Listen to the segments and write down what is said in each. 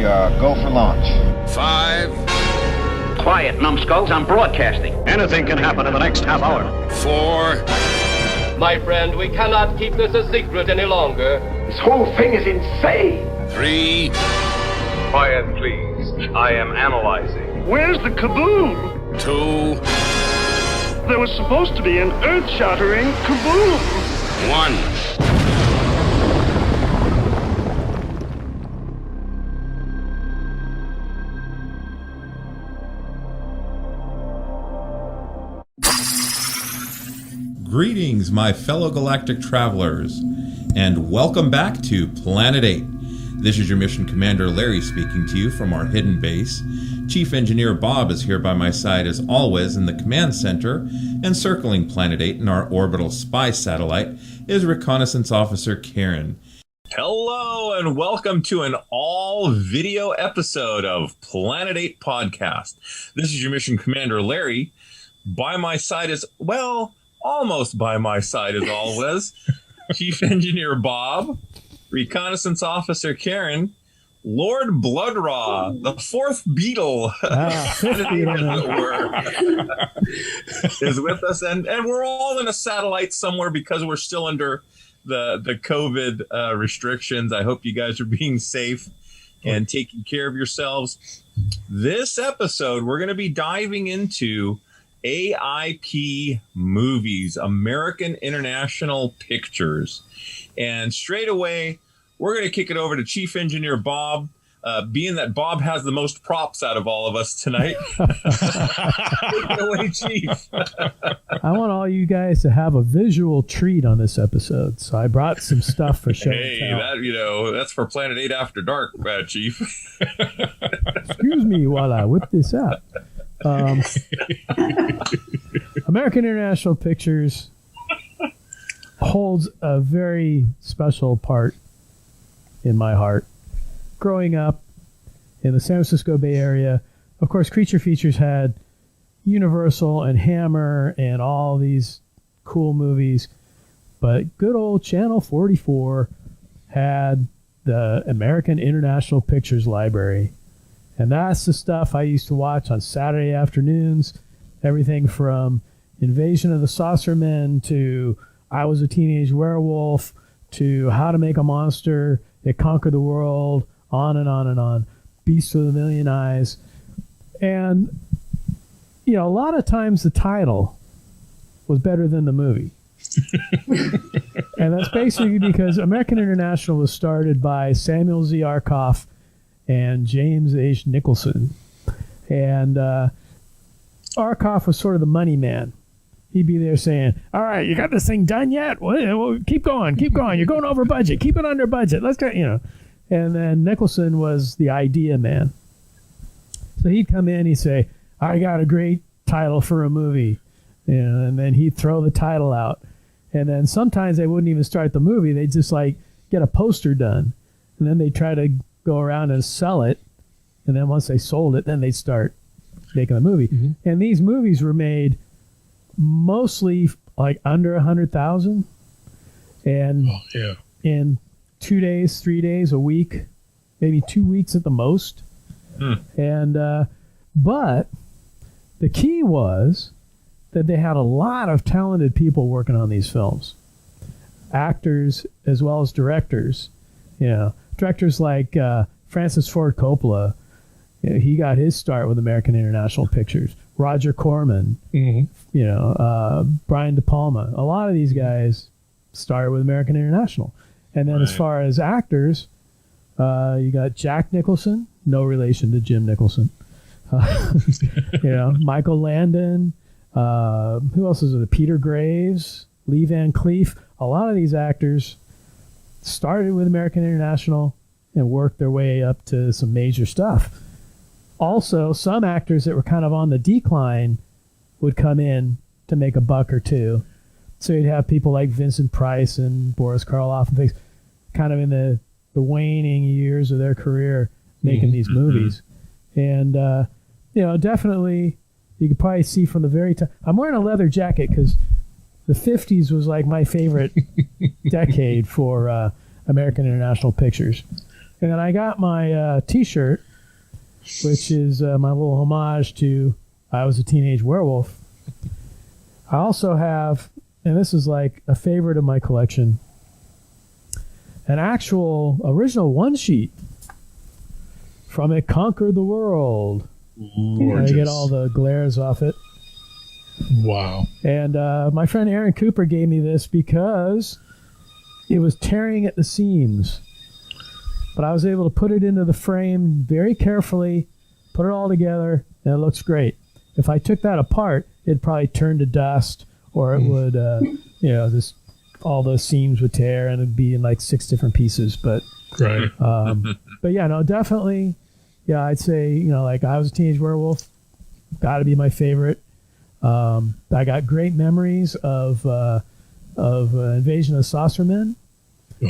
we go for launch. 5. Quiet, numbskulls, I'm broadcasting. Anything can happen in the next half hour. 4. My friend, we cannot keep this a secret any longer. This whole thing is insane. 3. Quiet, please. I am analyzing. Where's the kaboom? 2. There was supposed to be an earth-shattering kaboom. 1. Greetings, my fellow galactic travelers, and welcome back to Planet 8. This is your Mission Commander Larry speaking to you from our hidden base. Chief Engineer Bob is here by my side as always in the command center, and circling Planet 8 in our orbital spy satellite is Reconnaissance Officer Karen. Hello, and welcome to an all-video episode of Planet 8 Podcast. This is your Mission Commander Larry. By my side is, well, almost by my side as always, Chief Engineer Bob, Reconnaissance Officer Karen, Lord Blood-rah, the fourth Beetle, is with us, and we're all in a satellite somewhere because we're still under the COVID restrictions. I hope you guys are being safe and taking care of yourselves. This episode, we're going to be diving into AIP movies, American International Pictures. And straight away, we're going to kick it over to Chief Engineer Bob, being that Bob has the most props out of all of us tonight. Take it away, Chief. I want all you guys to have a visual treat on this episode, so I brought some stuff for show and tell. That's for Planet 8 After Dark, Chief. Excuse me while I whip this out. American International Pictures holds a very special part in my heart. Growing up in the San Francisco Bay Area, of course, Creature Features had Universal and Hammer and all these cool movies, but good old Channel 44 had the American International Pictures Library. And that's the stuff I used to watch on Saturday afternoons. Everything from Invasion of the Saucermen to I Was a Teenage Werewolf to How to Make a Monster That Conquered the World, on and on and on. Beast with a Million Eyes. And, you know, a lot of times the title was better than the movie. And that's basically because American International was started by Samuel Z. Arkoff and James H. Nicholson. And Arkoff was sort of the money man. He'd be there saying, all right, you got this thing done yet? Well, keep going. You're going over budget. Keep it under budget. Let's go, you know. And then Nicholson was the idea man. So he'd come in, he'd say, I got a great title for a movie. You know, and then he'd throw the title out. And then sometimes they wouldn't even start the movie. They'd just like get a poster done. And then they'd try to go around and sell it, and then once they sold it, then they'd start making the movie. Mm-hmm. And these movies were made mostly like under 100,000, and in 2 days, 3 days, a week, maybe 2 weeks at the most. And but the key was that they had a lot of talented people working on these films, actors as well as directors. You know, directors like Francis Ford Coppola, you know, he got his start with American International Pictures. Roger Corman, you know, Brian De Palma. A lot of these guys started with American International. And then as far as actors, you got Jack Nicholson, no relation to Jim Nicholson. You know, Michael Landon. Who else is it? Peter Graves, Lee Van Cleef. A lot of these actors started with American International and worked their way up to some major stuff. Also, some actors that were kind of on the decline would come in to make a buck or two. So you'd have people like Vincent Price and Boris Karloff and things kind of in the waning years of their career making these movies. And, you know, definitely you could probably see from the very top. I'm wearing a leather jacket because the 50s was like my favorite decade for American International Pictures. And then I got my T-shirt, which is my little homage to I Was a Teenage Werewolf. I also have, and this is like a favorite of my collection, an actual original one-sheet from It Conquered the World. Gorgeous. I get all the glares off it. Wow. And my friend Aaron Cooper gave me this because it was tearing at the seams. But I was able to put it into the frame very carefully, put it all together, and it looks great. If I took that apart, it'd probably turn to dust, or it would, just all those seams would tear, and it'd be in like 6 different pieces. But right. But yeah, no, definitely. Yeah, I'd say like I Was a Teenage Werewolf, got to be my favorite. I got great memories of Invasion of the Saucermen.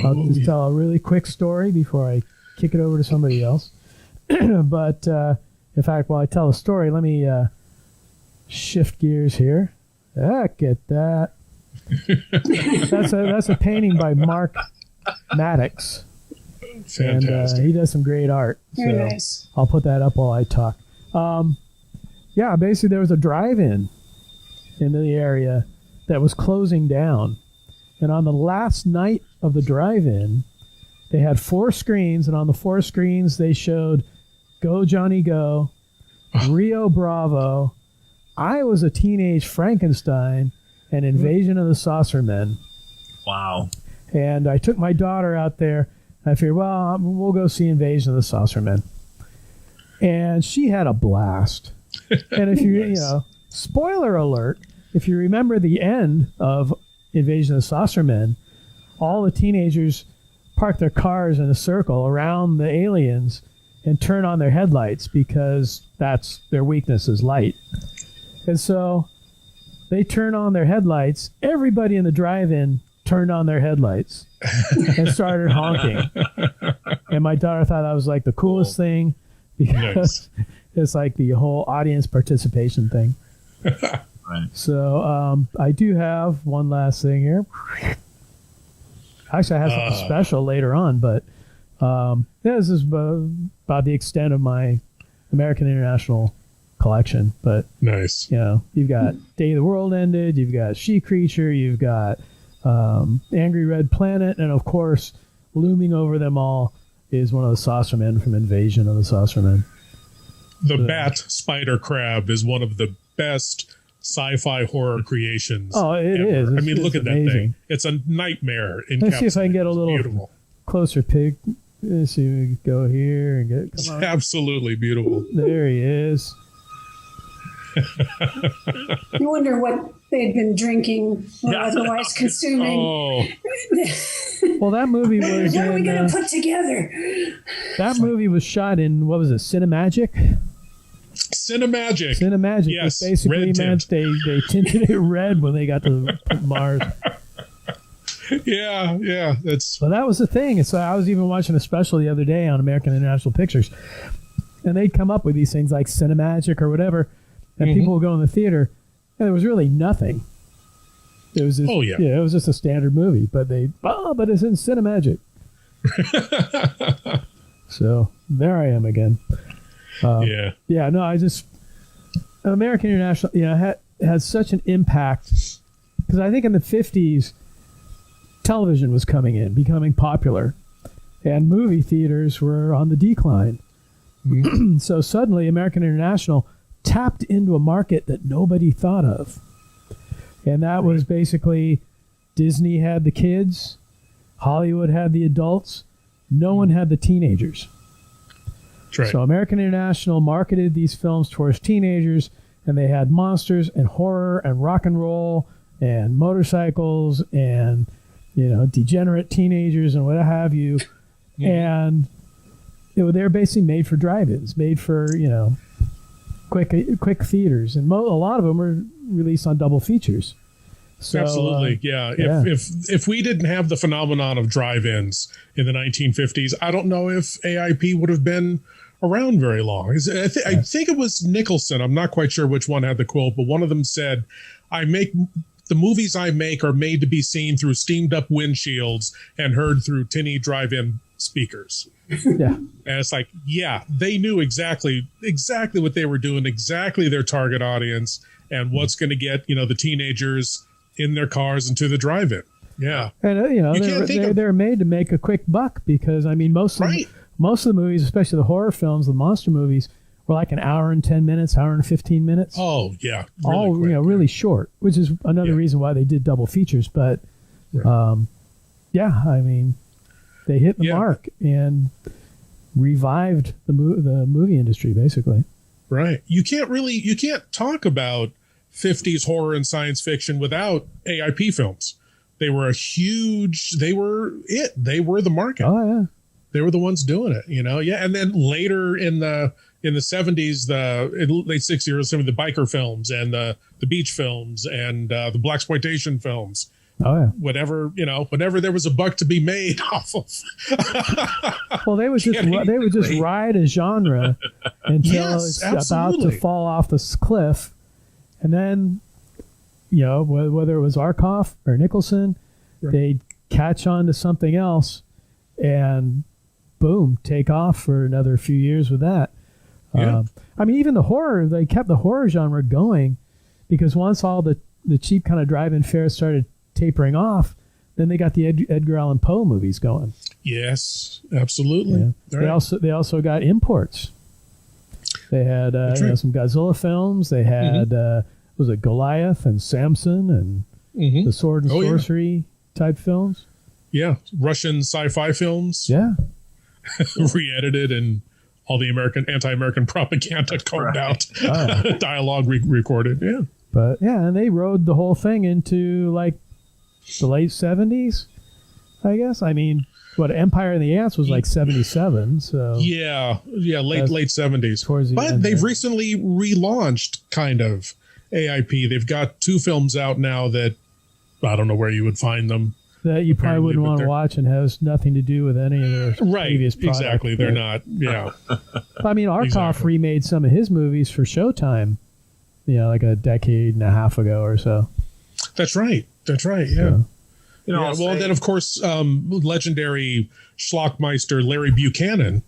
I'll just tell a really quick story before I kick it over to somebody else. But in fact, while I tell the story, let me shift gears here. Look at that. That's a painting by Mark Maddox. Fantastic. And he does some great art. Very so nice. I'll put that up while I talk. Yeah, basically there was a drive-in in the area that was closing down. And on the last night of the drive-in, they had 4 screens, and on the 4 screens they showed Go Johnny Go, Rio Bravo, I Was a Teenage Frankenstein, and Invasion of the Saucermen. Wow. And I took my daughter out there. I figured, well, we'll go see Invasion of the Saucermen. And she had a blast. And if you, spoiler alert, if you remember the end of Invasion of the Saucermen, all the teenagers park their cars in a circle around the aliens and turn on their headlights because that's their weakness is light. And so they turn on their headlights. Everybody in the drive-in turned on their headlights and started honking. And my daughter thought that was like the coolest thing because it's like the whole audience participation thing. Right. So I do have one last thing here. Actually, I have something special later on, but this is about the extent of my American International collection. But nice. You've got Day the World Ended, you've got She Creature, you've got Angry Red Planet, and of course, looming over them all is one of the Saucermen from Invasion of the Saucermen. The Bat Spider Crab is one of the best sci-fi horror creations. Oh, it is. I mean, look at amazing. that thing. It's a nightmare. Let's see if I can get a little beautiful. Closer pic. Let's see if we can go here and get. It's absolutely beautiful. There he is. You wonder what they'd been drinking or otherwise consuming. Oh. Well, that movie was. What are we going to put together? That movie was shot in, what was it, Cinemagic? Cinemagic. Yes. Which basically meant they tinted it red when they got to Mars. Yeah. That's. Well, that was the thing. And so I was even watching a special the other day on American International Pictures, and they'd come up with these things like Cinemagic or whatever, and people would go in the theater, and there was really nothing. It was just, it was just a standard movie, but but it's in Cinemagic. So there I am again. American International, had such an impact because I think in the 50s, television was becoming popular, and movie theaters were on the decline. So suddenly, American International tapped into a market that nobody thought of. And that was basically Disney had the kids, Hollywood had the adults, no one had the teenagers. Right. So American International marketed these films towards teenagers, and they had monsters and horror and rock and roll and motorcycles and degenerate teenagers and what have you. And they're basically made for drive-ins, made for quick theaters, and a lot of them were released on double features. So, absolutely, If we didn't have the phenomenon of drive-ins in the 1950s, I don't know if AIP would have been around very long. I think it was Nicholson. I'm not quite sure which one had the quote, but one of them said, "I make the movies I make are made to be seen through steamed up windshields and heard through tinny drive-in speakers. Yeah. And it's like, yeah, they knew exactly what they were doing, exactly their target audience, and what's going to get, the teenagers in their cars into the drive-in. Yeah. And, they're made to make a quick buck because, I mean, most of the movies, especially the horror films, the monster movies, were like an hour and 10 minutes, hour and 15 minutes. Oh, yeah. All, quick, really short, which is another reason why they did double features. But, I mean, they hit the mark and revived the movie industry, basically. Right. You can't talk about 50s horror and science fiction without AIP films. They were they were the market. Oh, yeah. They were the ones doing it, Yeah. And then later in the 70s, in late 60s, some of the biker films and the beach films and the blaxploitation films. Oh yeah. Whenever there was a buck to be made off of. Well, they would just ride a genre until it's about to fall off this cliff, and then, whether it was Arkoff or Nicholson, they'd catch on to something else, and boom, take off for another few years with that. Yeah. I mean, even the horror, they kept the horror genre going because once all the cheap kind of drive-in fares started tapering off, then they got the Edgar Allan Poe movies going. Yes, absolutely. Yeah. They also got imports. They had some Godzilla films. They had was it Goliath and Samson and the Sword and Sorcery type films. Yeah, Russian sci-fi films. Yeah, re-edited and all the anti-American propaganda combed out, dialogue recorded. Yeah, but and they rode the whole thing into like the late 70s, I guess. I mean, Empire and the Ants was like 77, so late 70s. But they've recently relaunched kind of AIP. They've got 2 films out now that I don't know where you would find them. That you probably wouldn't want to watch and has nothing to do with any of their previous products. Exactly. They're not. Yeah. I mean, Arkoff remade some of his movies for Showtime, like a decade and a half ago or so. That's right. Yeah. So, then of course, legendary schlockmeister Larry Buchanan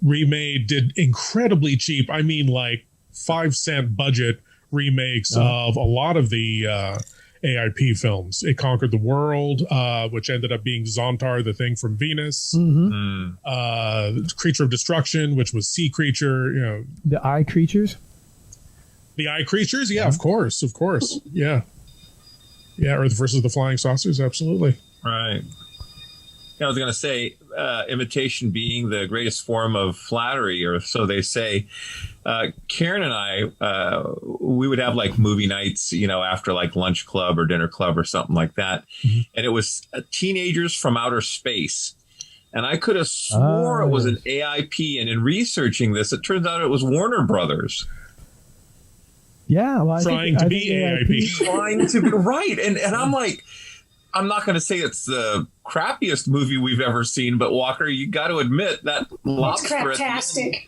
did incredibly cheap. I mean, like 5-cent budget remakes of a lot of the AIP films. It Conquered the World, which ended up being Zontar, the Thing from Venus. Creature of Destruction, which was Sea Creature. The Eye Creatures. The Eye Creatures, of course, yeah. Yeah, Earth versus the Flying Saucers, absolutely. Right. I was going to say, imitation being the greatest form of flattery, or so they say. Karen and I, we would have like movie nights, after like lunch club or dinner club or something like that. And it was teenagers from outer space. And I could have swore it was an AIP. And in researching this, it turns out it was Warner Brothers. Yeah, well, trying to be AIP. Trying to be right. And I'm like, I'm not going to say it's the crappiest movie we've ever seen, but Walker, you got to admit that lobster. It's craptastic.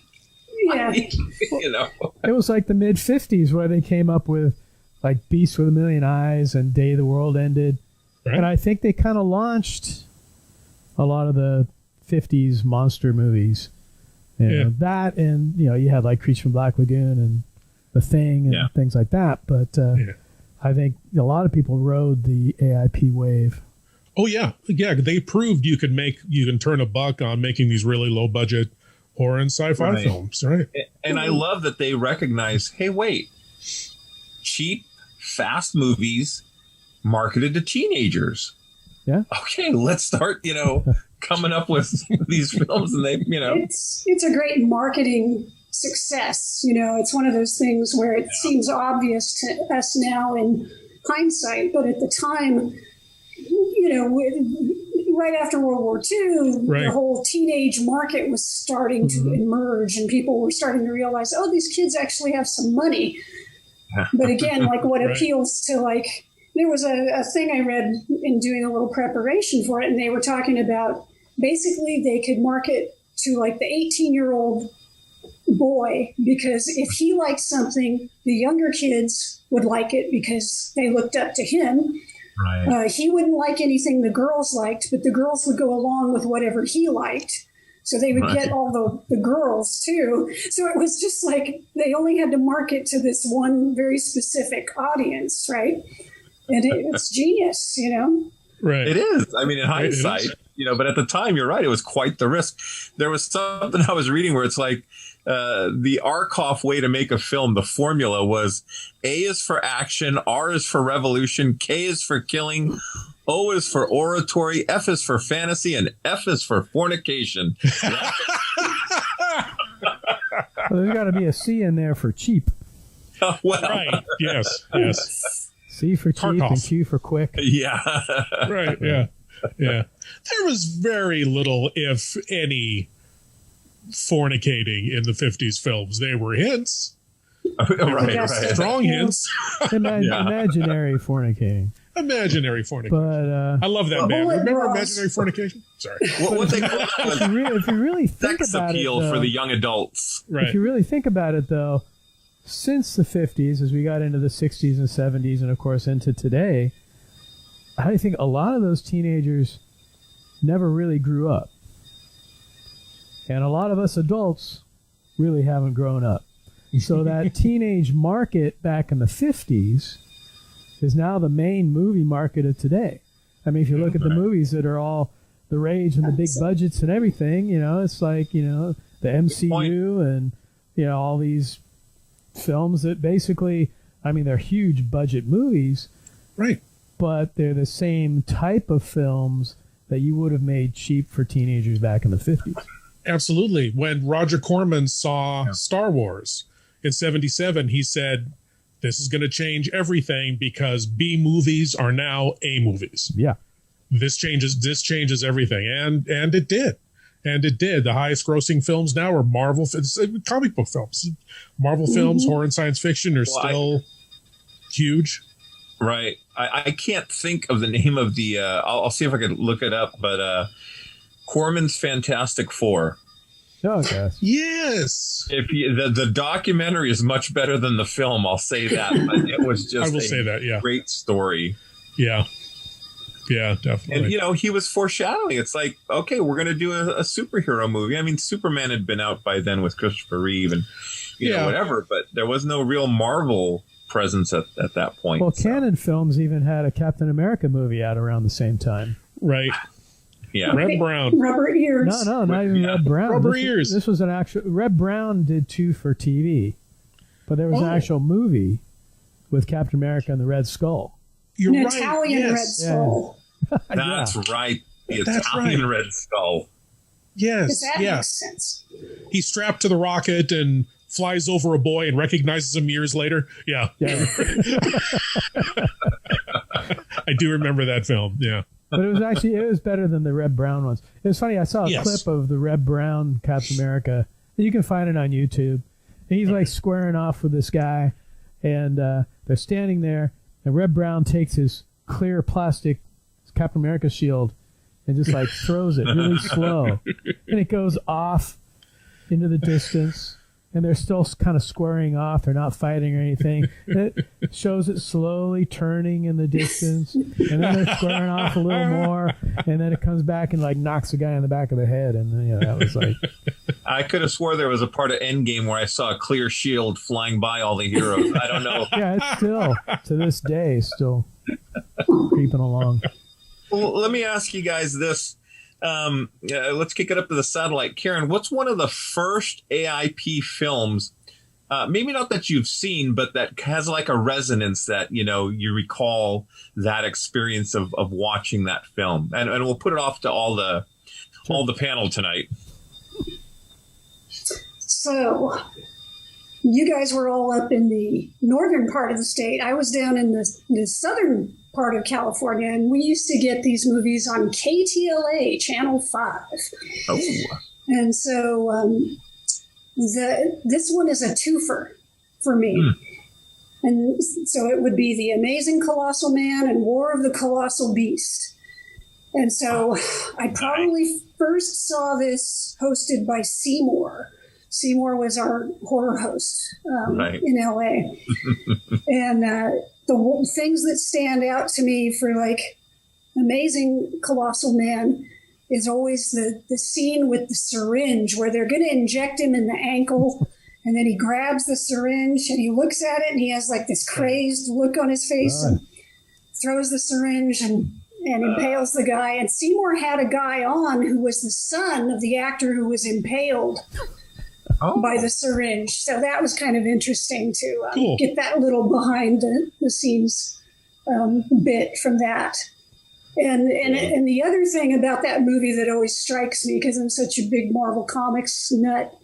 Yeah. It was like the mid 50s where they came up with like Beast with a Million Eyes and Day the World Ended. Right. And I think they kind of launched a lot of the 50s monster movies. That and, you had like Creature from Black Lagoon and The Thing and things like that. But I think a lot of people rode the AIP wave. Oh, yeah. Yeah, they proved you can turn a buck on making these really low budget horror and sci-fi films, right? And I love that they recognize, hey, wait, cheap, fast movies marketed to teenagers. Yeah. Okay, let's start, coming up with these films, and they, It's a great marketing success. It's one of those things where it seems obvious to us now in hindsight, but at the time, right after World War II, the whole teenage market was starting to emerge, and people were starting to realize, oh, these kids actually have some money. But again, like what appeals to there was a thing I read in doing a little preparation for it, and they were talking about basically they could market to like the 18-year-old boy, because if he liked something, the younger kids would like it because they looked up to him. Right. He wouldn't like anything the girls liked, but the girls would go along with whatever he liked. So they would get all the girls too. So it was just like they only had to market to this one very specific audience, right? And it's genius, you know? Right. It is. I mean, in hindsight, you know, but at the time, you're right. It was quite the risk. There was something I was reading where it's like the Arkoff way to make a film, the formula was A is for action, R is for revolution, K is for killing, O is for oratory, F is for fantasy, and F is for fornication. Well, there's got to be a C in there for cheap. Well, right. Yes. C for cheap Tarkov. and Q for quick. Yeah. Right. Yeah. Yeah. There was very little, if any, fornicating in the 50s films. They were hints. Right. Strong hints. Imaginary fornicating. Imaginary fornication. But I love that band. Remember Imaginary Fornication? Sorry. What they call if you really think sex about appeal it, though, for the young adults. Right. If you really think about it, though, since the 50s, as we got into the 60s and 70s, and of course into today, I think a lot of those teenagers never really grew up. And a lot of us adults really haven't grown up. So that teenage market back in the 50s is now the main movie market of today. I mean, if you look at the movies that are all the rage and the big budgets and everything, you know, it's like, you know, the MCU and, you know, all these films that basically, I mean, they're huge budget movies. Right. But they're the same type of films that you would have made cheap for teenagers back in the 50s. Absolutely. When Roger Corman saw Star Wars in 77, he said, this is going to change everything because B movies are now A movies. Yeah. This changes everything. And it did. And it did. The highest grossing films now are Marvel, comic book films. Marvel films, horror and science fiction are still huge. Right. I can't think of the name of the, I'll see if I can look it up, but Corman's Fantastic Four. Oh, gosh. Yes. If the documentary is much better than the film, I'll say that. But it was just great story. Yeah. Yeah, definitely. And, you know, he was foreshadowing. It's like, okay, we're going to do a superhero movie. I mean, Superman had been out by then with Christopher Reeve and, you know, whatever. But there was no real Marvel presence at that point. Well, Canon Films even had a Captain America movie out around the same time. Right. Yeah. Red Brown. Rubber ears. No, not even Red Brown. Rubber ears. This was an actual... Red Brown did 2 for TV. But there was an actual movie with Captain America and the Red Skull. You're An right. Italian Red Skull. That's right. The Italian Red Skull. Yes. That makes sense. He's strapped to the rocket and flies over a boy and recognizes him years later. Yeah. I do remember that film. Yeah. But it was better than the Red Brown ones. It was funny. I saw a clip of the Red Brown Captain America. You can find it on YouTube. And he's like squaring off with this guy, and they're standing there. And Red Brown takes his clear plastic Captain America shield and just like throws it really slow, and it goes off into the distance. And they're still kind of squaring off. They're not fighting or anything. It shows it slowly turning in the distance. And then they're squaring off a little more. And then it comes back and like knocks the guy in the back of the head. And then, that was like... I could have swore there was a part of Endgame where I saw a clear shield flying by all the heroes. I don't know. Yeah, it's still, to this day, still creeping along. Well, let me ask you guys this. Let's kick it up to the satellite. Karen, what's one of the first AIP films, maybe not that you've seen, but that has like a resonance that, you recall that experience of watching that film? And we'll put it off to all the panel tonight. So you guys were all up in the northern part of the state. I was down in the southern part of California, and we used to get these movies on KTLA, Channel 5. Oh. And so this one is a twofer for me. And so it would be The Amazing Colossal Man and War of the Colossal Beast. And so I probably first saw this hosted by Seymour. Seymour was our horror host Right. in LA. And the things that stand out to me for like Amazing Colossal Man is always the scene with the syringe where they're going to inject him in the ankle. And then he grabs the syringe and he looks at it and he has like this crazed look on his face and throws the syringe and impales the guy. And Seymour had a guy on who was the son of the actor who was impaled by the syringe. So that was kind of interesting to get that little behind the scenes bit from that. And the other thing about that movie that always strikes me, because I'm such a big Marvel Comics nut,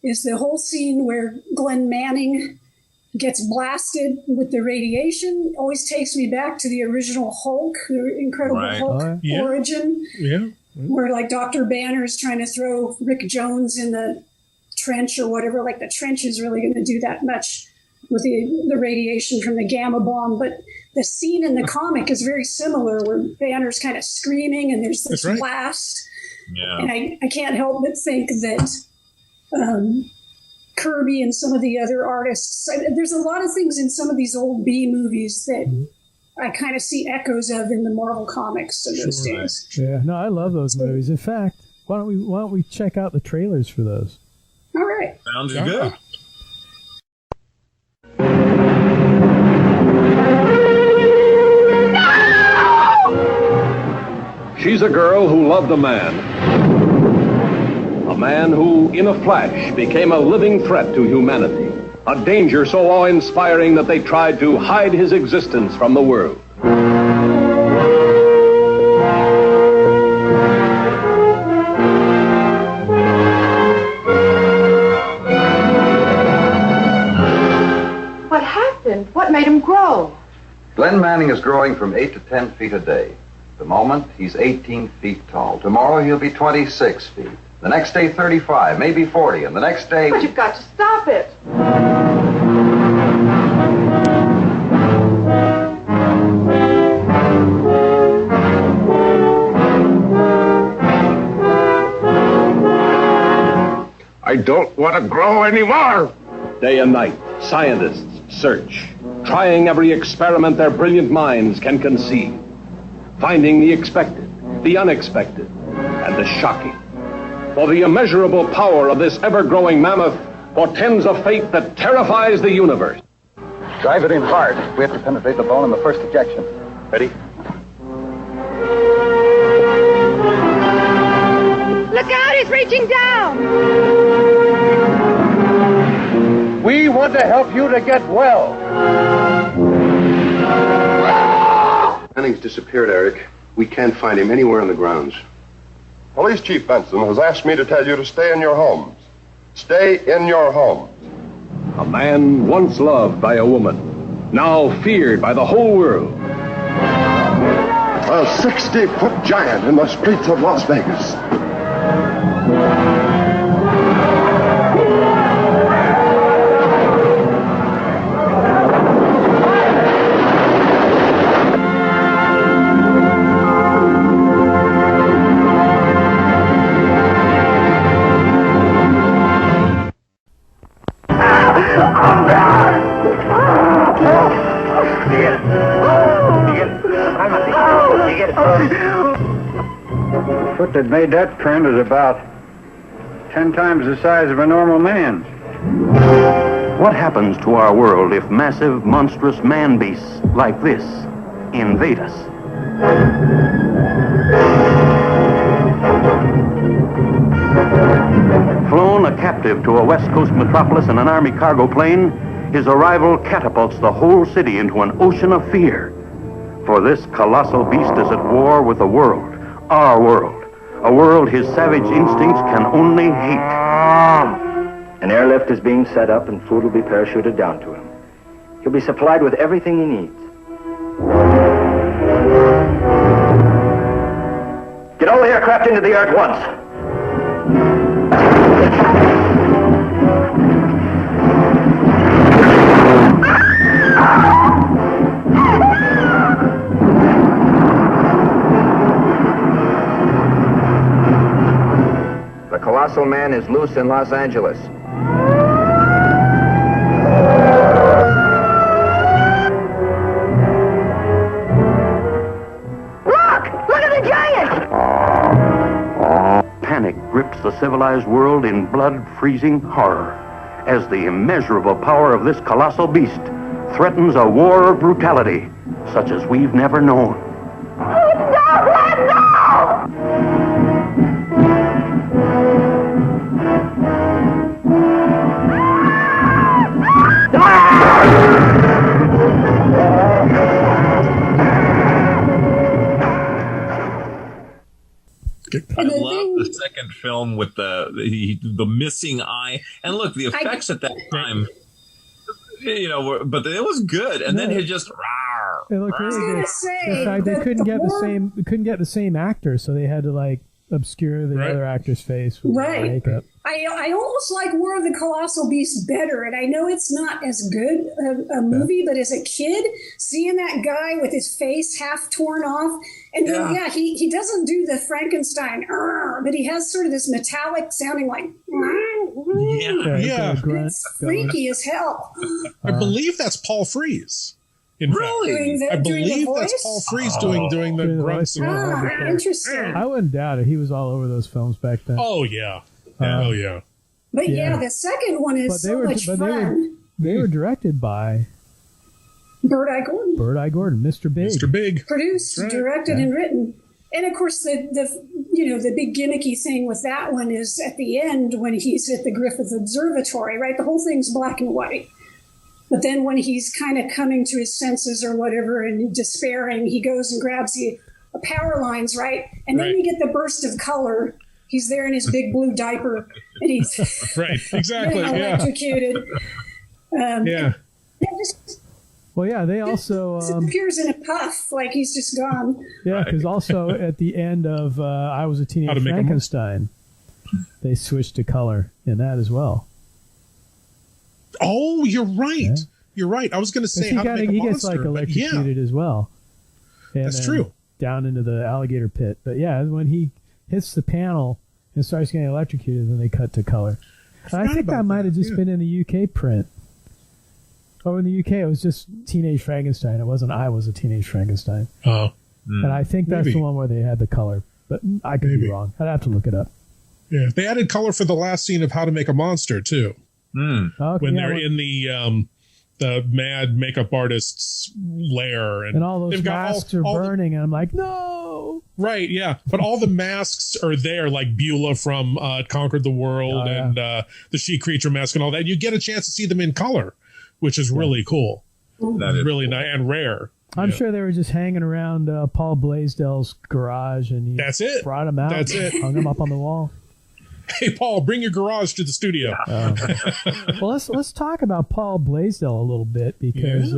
is the whole scene where Glenn Manning gets blasted with the radiation. Always takes me back to the original Hulk, the Incredible Hulk origin, where like Dr. Banner is trying to throw Rick Jones in the trench or whatever. Like the trench is really going to do that much with the radiation from the gamma bomb. But the scene in the comic is very similar, where Banner's kind of screaming and there's this blast. Yeah. And I can't help but think that Kirby and some of the other artists, there's a lot of things in some of these old B movies that I kind of see echoes of in the Marvel Comics of those days. Yeah, no, I love those movies. In fact, why don't we check out the trailers for those? All right. Sounds good. She's a girl who loved a man. A man who, in a flash, became a living threat to humanity. A danger so awe-inspiring that they tried to hide his existence from the world. What happened? What made him grow? Glenn Manning is growing from 8 to 10 feet a day. At the moment, he's 18 feet tall. Tomorrow, he'll be 26 feet. The next day, 35, maybe 40, and the next day... But you've got to stop it. I don't want to grow anymore. Day and night, scientists search, trying every experiment their brilliant minds can conceive, finding the expected, the unexpected, and the shocking. For the immeasurable power of this ever-growing mammoth portends a fate that terrifies the universe. Drive it in hard. We have to penetrate the bone in the first ejection. Ready? Look out, he's reaching down. We want to help you to get well. Manning's disappeared, Eric. We can't find him anywhere on the grounds. Police Chief Benson has asked me to tell you to stay in your homes. Stay in your homes. A man once loved by a woman, now feared by the whole world. A 60-foot giant in the streets of Las Vegas. The foot that made that print is about 10 times the size of a normal man's. What happens to our world if massive, monstrous man-beasts like this invade us? Flown a captive to a West Coast metropolis in an Army cargo plane, his arrival catapults the whole city into an ocean of fear. For this colossal beast is at war with the world, our world, a world his savage instincts can only hate. An airlift is being set up and food will be parachuted down to him. He'll be supplied with everything he needs. Get all the aircraft into the air at once. The Colossal Man man is loose in Los Angeles. Look at the giant! Panic grips the civilized world in blood-freezing horror as the immeasurable power of this colossal beast threatens a war of brutality such as we've never known. I love the second film with the missing eye, and look, the effects at that time, but it was good. And then he just It looked really good. In fact, they couldn't get the same actor, so they had to obscure the other actor's face with makeup. I almost like War of the Colossal Beast better, and I know it's not as good a movie, but as a kid, seeing that guy with his face half torn off, and then he doesn't do the Frankenstein, but he has sort of this metallic sounding like, it's freaky as hell. I believe that's Paul Frees. I believe that's Paul Frees doing the grunts. Interesting. I wouldn't doubt it. He was all over those films back then. Oh yeah. Oh yeah. But the second one is much fun. They were directed by Bird-Eye Gordon. Bird-Eye Gordon, Mr. Big. Mr. Big. Produced, directed, and written. And of course, the big gimmicky thing with that one is at the end when he's at the Griffith Observatory, right? The whole thing's black and white. But then when he's kind of coming to his senses or whatever and despairing, he goes and grabs the power lines, right? And then you get the burst of color. He's there in his big blue diaper, and he's exactly electrocuted. They also disappears in a puff, like he's just gone. Yeah, because also at the end of I Was a Teenage Frankenstein, they switched to color in that as well. Oh, you're right. Yeah. You're right. I was going to say he gets electrocuted as well. That's true. Down into the alligator pit. But when he hits the panel and starts getting electrocuted, then they cut to color. I think that might have just been in the UK print. Oh, in the UK, it was just Teenage Frankenstein. It wasn't I Was a Teenage Frankenstein. Oh. And I think that's the one where they had the color. But I could be wrong. I'd have to look it up. Yeah, they added color for the last scene of How to Make a Monster, too. When they're in the mad makeup artist's lair. And all those masks are burning, and I'm like, no! Right, yeah. But all the masks are there, like Beulah from Conquered the World and the She Creature mask and all that. You get a chance to see them in color, which is really cool. That is really nice and rare. I'm sure they were just hanging around Paul Blaisdell's garage, and he brought them out and hung them up on the wall. Hey, Paul, bring your garage to the studio. Well, let's talk about Paul Blaisdell a little bit, because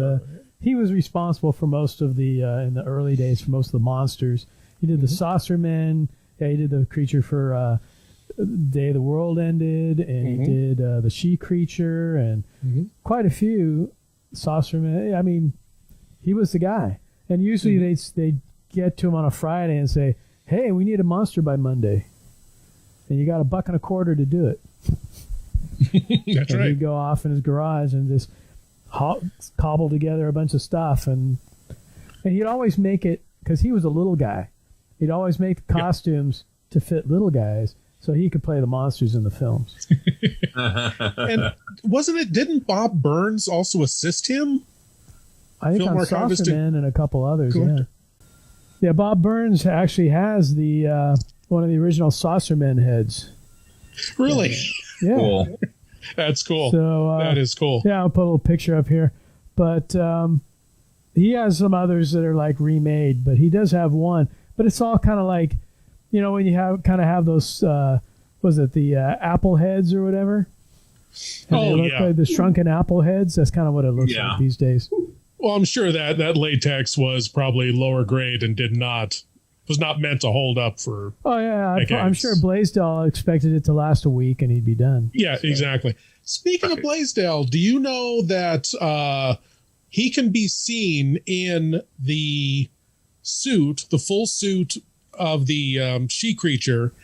he was responsible for most of the in the early days for most of the monsters. He did the Saucermen. He did the creature for Day the World Ended, and he did the She Creature, and quite a few Saucermen. I mean, he was the guy. And usually they get to him on a Friday and say, "Hey, we need a monster by Monday." And you got $1.25 to do it. That's and right. He'd go off in his garage and just cobble together a bunch of stuff. And he'd always make it, because he was a little guy, he'd always make the costumes to fit little guys so he could play the monsters in the films. And didn't Bob Burns also assist him? I think on Saucerman and a couple others, Yeah, Bob Burns actually has the... one of the original Saucermen heads. Really? Yeah. Cool. That's cool. So, that is cool. Yeah, I'll put a little picture up here. But he has some others that are remade, but he does have one. But it's all kind of like, when you have those, was it the apple heads or whatever? And like the shrunken apple heads. That's kind of what it looks like these days. Well, I'm sure that latex was probably lower grade and was not meant to hold up for. Oh yeah, I'm sure Blaisdell expected it to last a week and he'd be done. Yeah, exactly. Speaking of Blaisdell, do you know that he can be seen in the suit, the full suit of the She Creature,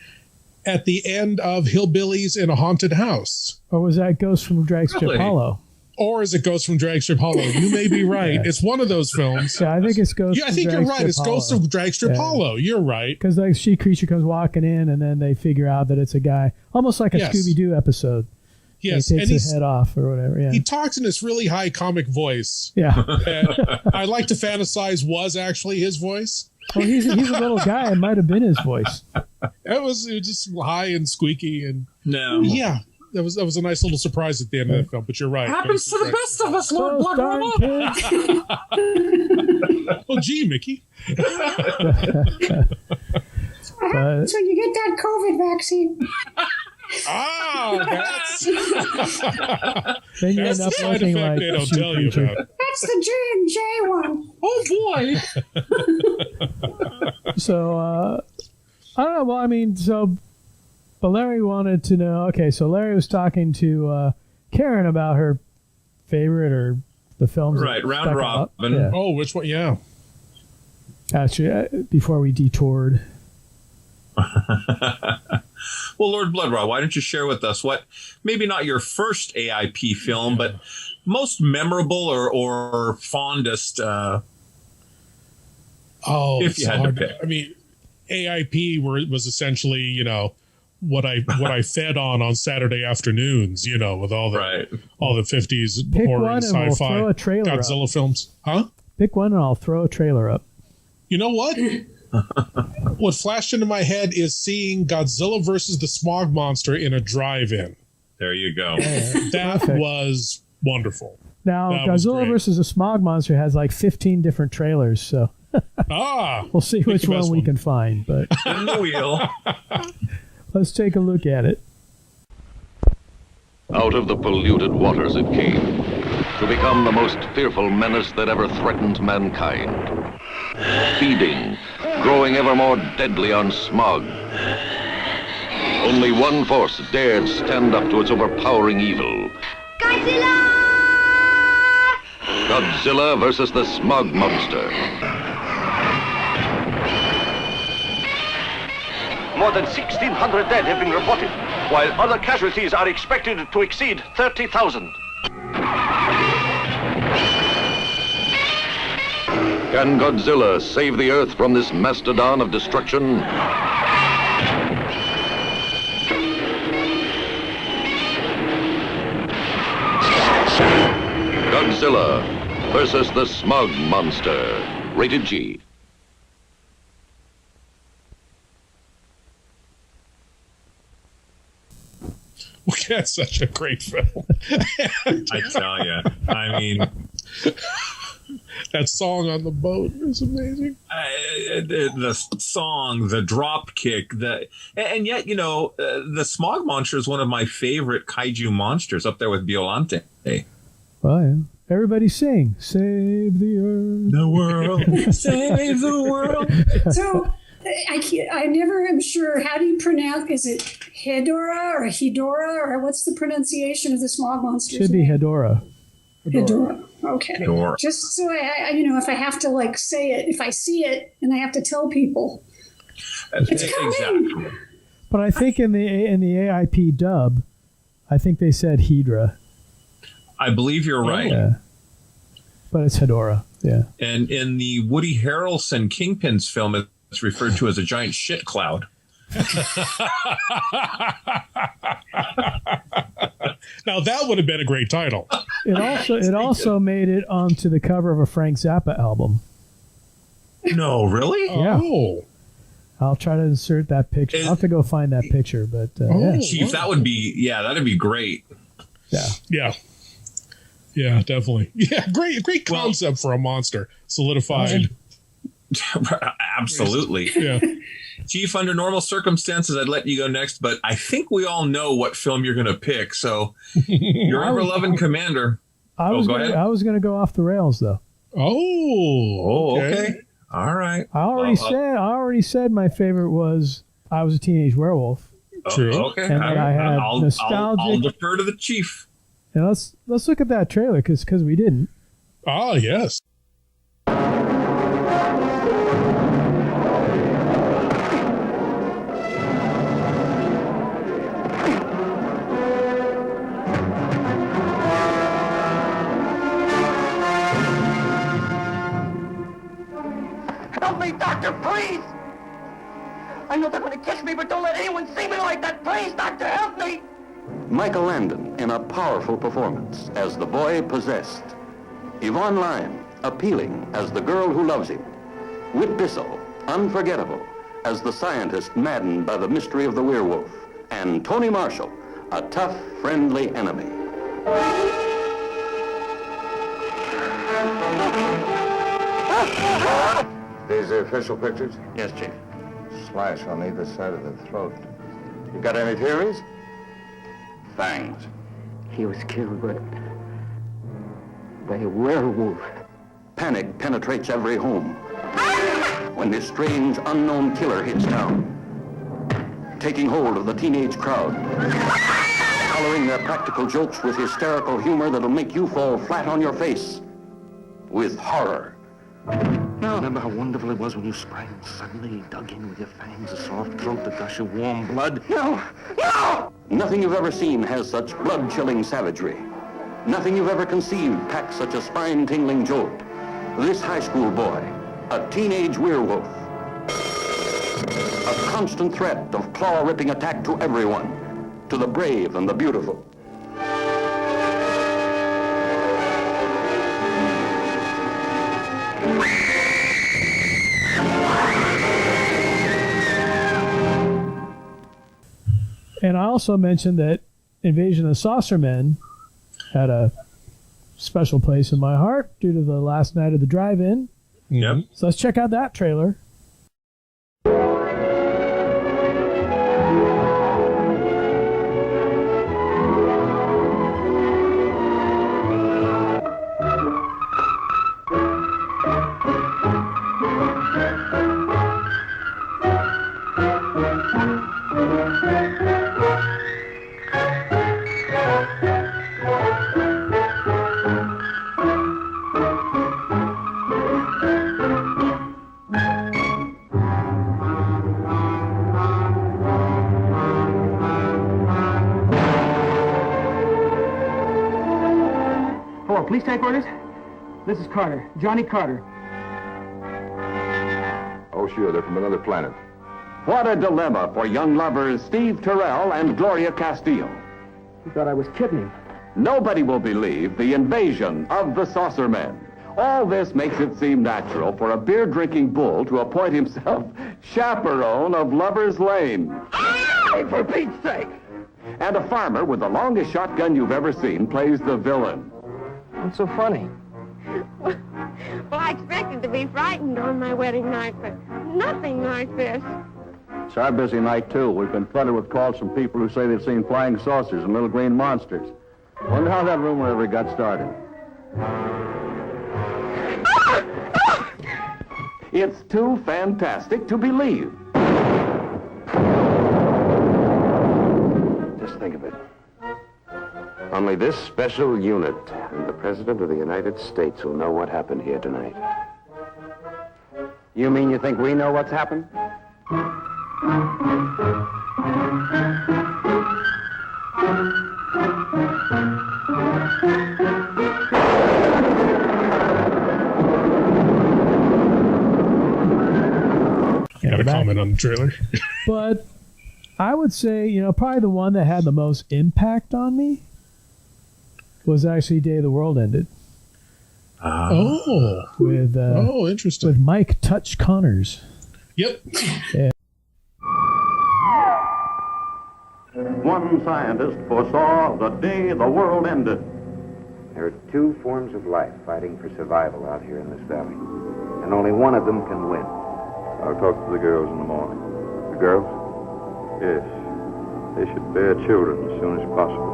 at the end of Hillbillies in a Haunted House. Or was that Ghost from Dragstrip Hollow? Or is it Ghost from Dragstrip Hollow? You may be right. Yeah. It's one of those films. Yeah, I think it's Ghost. Yeah, I think you're right. It's Ghost of Dragstrip Hollow. You're right. Because the she creature comes walking in, and then they figure out that it's a guy, almost like a Scooby-Doo episode. Yes, he takes his head off or whatever. Yeah, he talks in this really high comic voice. Yeah, I like to fantasize was actually his voice. Well, he's a little guy. It might have been his voice. It was just high and squeaky and yeah. That was a nice little surprise at the end of the film, but you're right. Happens to the best of us, Lord Blood-rah. Oh, gee, Mickey. So you get that COVID vaccine. That's then you end up looking like they don't tell you about. That's the J&J one. Oh boy. So I don't know. Well, I mean, but Larry wanted to know. Okay, so Larry was talking to Karen about her favorite or the films. Right, round robin. Yeah. Oh, which one? Yeah. Actually, before we detoured. Well, Lord Blood-rah, why don't you share with us what, maybe not your first AIP film, but most memorable or fondest, if you had to pick. I mean, AIP was essentially, what I fed on Saturday afternoons, with all the 50s Pick horror one and and we'll sci-fi throw a trailer Godzilla up. films. Huh? Pick one and I'll throw a trailer up. You know what? What flashed into my head is seeing Godzilla versus the Smog Monster in a drive-in. There you go. That was wonderful. Now, Godzilla versus the Smog Monster has like 15 different trailers, so we'll see which one we can find. But in the wheel. Let's take a look at it. Out of the polluted waters it came, to become the most fearful menace that ever threatened mankind. Feeding, growing ever more deadly on smog. Only one force dared stand up to its overpowering evil. Godzilla! Godzilla versus the Smog Monster. More than 1,600 dead have been reported, while other casualties are expected to exceed 30,000. Can Godzilla save the Earth from this mastodon of destruction? Godzilla versus the Smog Monster. Rated G. That's such a great film. I tell you. I mean, that song on the boat is amazing. The song, the drop kick, and yet, the Smog Monster is one of my favorite kaiju monsters, up there with Violante. Well, yeah. Everybody sing. Save the earth. The world. Save the world. So, I never am sure. How do you pronounce? Is it Hedorah or Hedorah, or what's the pronunciation of the Smog Monster? Should be Hedorah. Hedorah. Okay. Hedorah. Just so I if I have to say it, if I see it, and I have to tell people, it's coming. Exactly. But I think in the AIP dub, I think they said Hedra. I believe you're right. Yeah. But it's Hedorah. Yeah. And in the Woody Harrelson Kingpins film, it's referred to as a giant shit cloud. Now that would have been a great title. It also made it onto the cover of a Frank Zappa album. No, really? Yeah. Oh. I'll try to insert that picture. I'll have to go find that picture, but yeah. Chief, that'd be great. Yeah. Yeah. Yeah, definitely. Yeah, great concept for a monster. Solidified. Absolutely. Yeah. Chief, under normal circumstances, I'd let you go next, but I think we all know what film you're going to pick. So, your ever-loving commander. I was going to go off the rails, though. Oh, okay. All right. I already said my favorite was I Was a Teenage Werewolf. True. Okay. And then I had nostalgic. I'll defer to the chief. And let's look at that trailer because we didn't. Ah, yes. please! I know they're going to catch me, but don't let anyone see me like that. Please, Doctor, help me! Michael Landon in a powerful performance as the boy possessed. Yvonne Lyne, appealing as the girl who loves him. Whit Bissell, unforgettable as the scientist maddened by the mystery of the werewolf. And Tony Marshall, a tough, friendly enemy. These the official pictures? Yes, Chief. Slash on either side of the throat. You got any theories? Fangs. He was killed by a werewolf. Panic penetrates every home when this strange, unknown killer hits town, taking hold of the teenage crowd, coloring their practical jokes with hysterical humor that'll make you fall flat on your face with horror. No. Remember how wonderful it was when you sprang and suddenly dug in with your fangs, a soft throat, the gush of warm blood? No! No! Nothing you've ever seen has such blood-chilling savagery. Nothing you've ever conceived packs such a spine-tingling jolt. This high school boy, a teenage werewolf. A constant threat of claw-ripping attack to everyone, to the brave and the beautiful. And I also mentioned that Invasion of the Saucermen had a special place in my heart due to the last night of the drive-in. Yep. So let's check out that trailer. Police headquarters? This is Carter. Johnny Carter. Oh, sure, they're from another planet. What a dilemma for young lovers Steve Terrell and Gloria Castillo. He thought I was kidding him. Nobody will believe the invasion of the Saucermen. All this makes it seem natural for a beer-drinking bull to appoint himself chaperone of Lover's Lane. Hey, for Pete's sake! And a farmer with the longest shotgun you've ever seen plays the villain. What's so funny? Well, I expected to be frightened on my wedding night, but nothing like this. It's our busy night, too. We've been flooded with calls from people who say they've seen flying saucers and little green monsters. Wonder how that rumor ever got started. It's too fantastic to believe. Just think of it. Only this special unit and the President of the United States will know what happened here tonight. You mean you think we know what's happened? Got a comment on the trailer. But I would say, probably the one that had the most impact on me was actually Day the World Ended. With interesting. With Mike Touch Connors. Yep. Yeah. One scientist foresaw the day the world ended. There are two forms of life fighting for survival out here in this valley, and only one of them can win. I'll talk to the girls in the morning. The girls? Yes. They should bear children as soon as possible.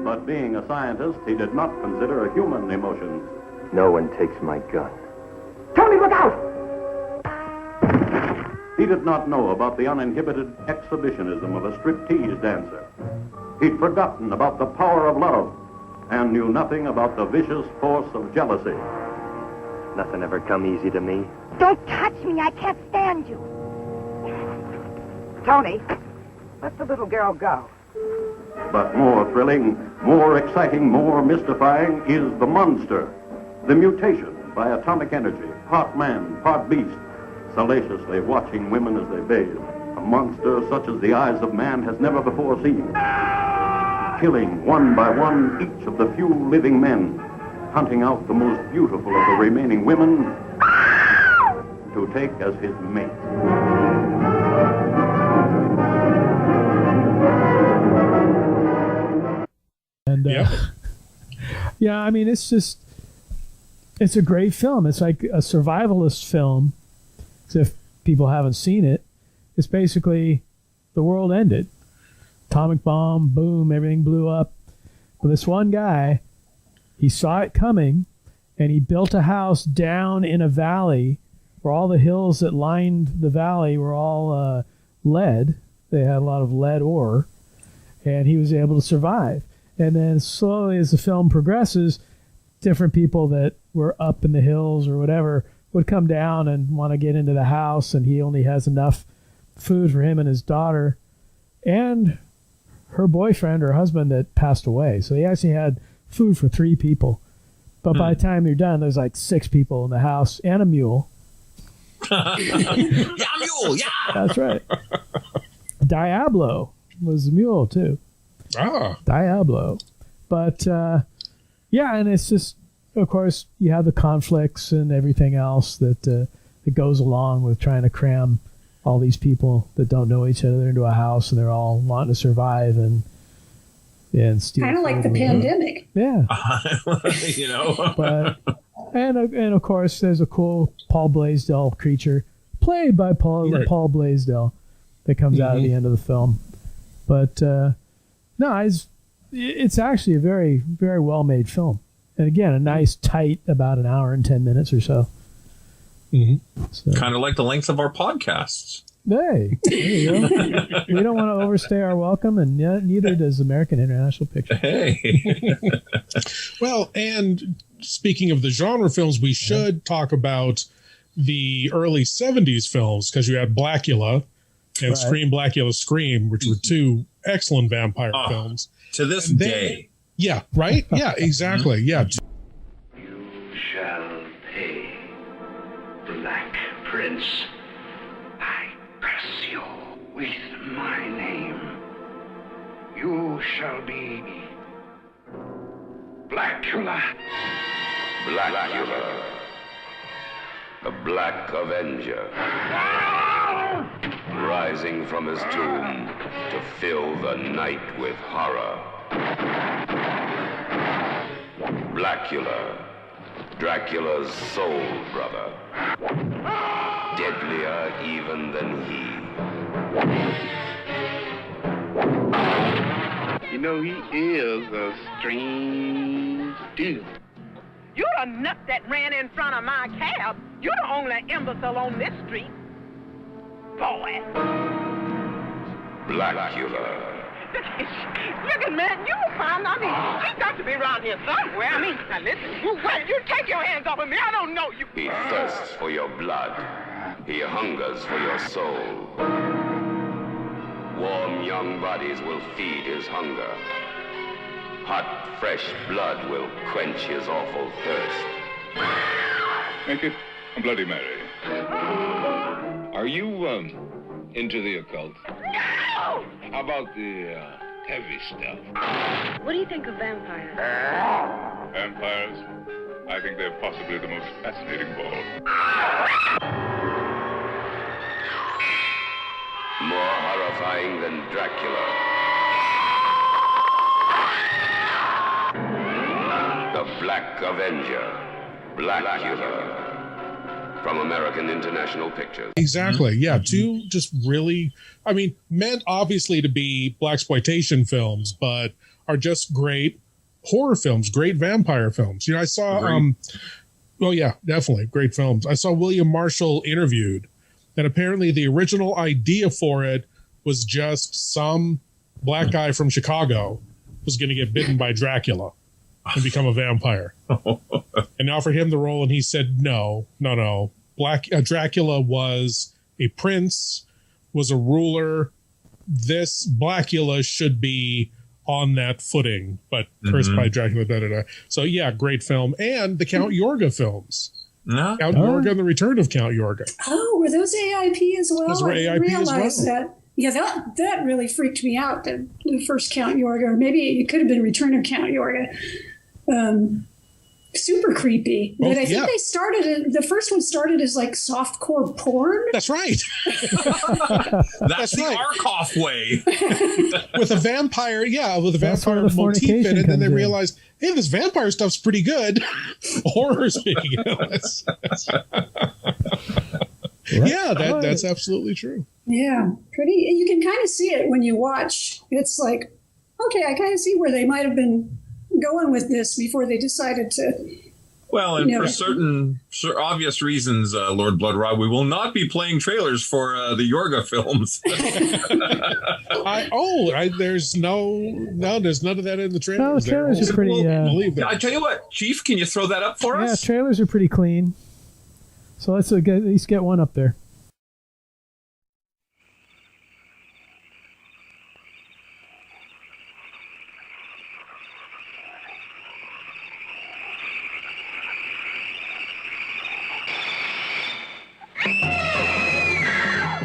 But being a scientist, he did not consider human emotions. No one takes my gun. Tony, look out! He did not know about the uninhibited exhibitionism of a striptease dancer. He'd forgotten about the power of love and knew nothing about the vicious force of jealousy. Nothing ever come easy to me. Don't touch me. I can't stand you. Tony, let the little girl go. But more thrilling, more exciting, more mystifying is the monster. The mutation by atomic energy, part man, part beast, salaciously watching women as they bathe. A monster such as the eyes of man has never before seen. Killing one by one each of the few living men, hunting out the most beautiful of the remaining women to take as his mate. And yeah, I mean, it's a great film. It's like a survivalist film. If people haven't seen it, it's basically the world ended. Atomic bomb, boom, everything blew up. But this one guy, he saw it coming, and he built a house down in a valley where all the hills that lined the valley were all lead. They had a lot of lead ore, and he was able to survive. And then slowly as the film progresses, different people that were up in the hills or whatever would come down and want to get into the house, and he only has enough food for him and his daughter and her boyfriend or husband that passed away. So he actually had food for 3 people. But by the time you're done, there's like 6 people in the house and a mule. Yeah, mule, yeah. That's right. Diablo was a mule too. Diablo. But yeah, and it's just, of course, you have the conflicts and everything else that goes along with trying to cram all these people that don't know each other into a house, and they're all wanting to survive and steal. Kind of like the pandemic. Yeah. You know. But and of course, there's a cool Paul Blaisdell creature played by Paul Blaisdell that comes out at the end of the film. But no, it's actually a very, very well made film. And again, a nice, tight, about an hour and 10 minutes or so. So. Kind of like the length of our podcasts. Hey, there you go. We don't want to overstay our welcome, and neither does American International Pictures. Hey. Well, and speaking of the genre films, we should talk about the early 70s films, because you had Blackula and Scream, Blackula, Scream, which were 2 excellent vampire films. To this day. Yeah, right? Yeah, exactly. Yeah. You shall pay, Black Prince. I curse you with my name. You shall be Blackula. Blackula, the Black Avenger, rising from his tomb to fill the night with horror. Blackula, Dracula's soul brother, deadlier even than he. You know, he is a strange dude. You're the nut that ran in front of my cab. You're the only imbecile on this street. Boy. Blackula. Look at man, you found. I mean, she's got to be around here somewhere. I mean, now listen, you take your hands off of me. I don't know you. He thirsts for your blood. He hungers for your soul. Warm young bodies will feed his hunger. Hot, fresh blood will quench his awful thirst. Make it a Bloody Mary. Are you, into the occult? No! How about the, heavy stuff? What do you think of vampires? Vampires? I think they're possibly the most fascinating of all. More horrifying than Dracula. The Black Avenger. Blackula. From American International Pictures. Exactly. Yeah. 2 just really, I mean, meant obviously to be blaxploitation films, but are just great horror films, great vampire films. You know, I saw, oh yeah, definitely great films. I saw William Marshall Interviewed, and apparently the original idea for it was just some black guy from Chicago was going to get bitten by Dracula. and become a vampire. And offered him the role, and he said, no. Dracula was a prince, was a ruler. This Blackula should be on that footing, but cursed by Dracula, da-da-da. So, yeah, great film. And the Count Yorga films. Count Yorga and the Return of Count Yorga. Oh, were those AIP as well? Those were AIP as well. That. Yeah, that really freaked me out, the first Count Yorga. Or maybe it could have been Return of Count Yorga. Super creepy. But I think they started, the first one started as like softcore porn. That's right. That's the Arkoff way. With a vampire, with a vampire motif in it, and then they realized, hey, this vampire stuff's pretty good. Horror speaking. That's absolutely true. Yeah, pretty. You can kind of see it when you watch. It's like, okay, I kind of see where they might have been going with this before they decided to. Well, and for certain obvious reasons, Lord Blood-rah, we will not be playing trailers for the Yorga films. There's none of that in the trailers. No, the trailers are pretty. I tell you what, Chief, can you throw that up for us? Yeah, trailers are pretty clean. So let's at least get one up there.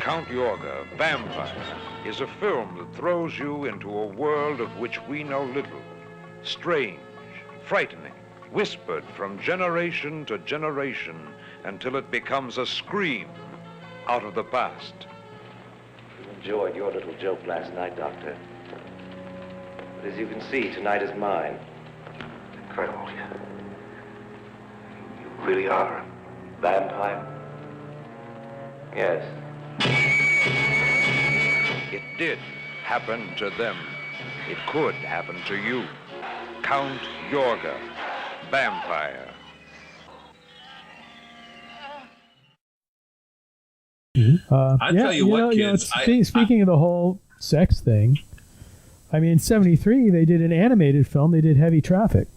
Count Yorga, Vampire, is a film that throws you into a world of which we know little. Strange, frightening, whispered from generation to generation until it becomes a scream out of the past. You enjoyed your little joke last night, Doctor. But as you can see, tonight is mine. Incredible. You really are a vampire? Yes. It did happen to them. It could happen to you. Count Yorga, Vampire. I tell you what, kids. Speaking of the whole sex thing, I mean, in '73 they did an animated film. They did Heavy Traffic.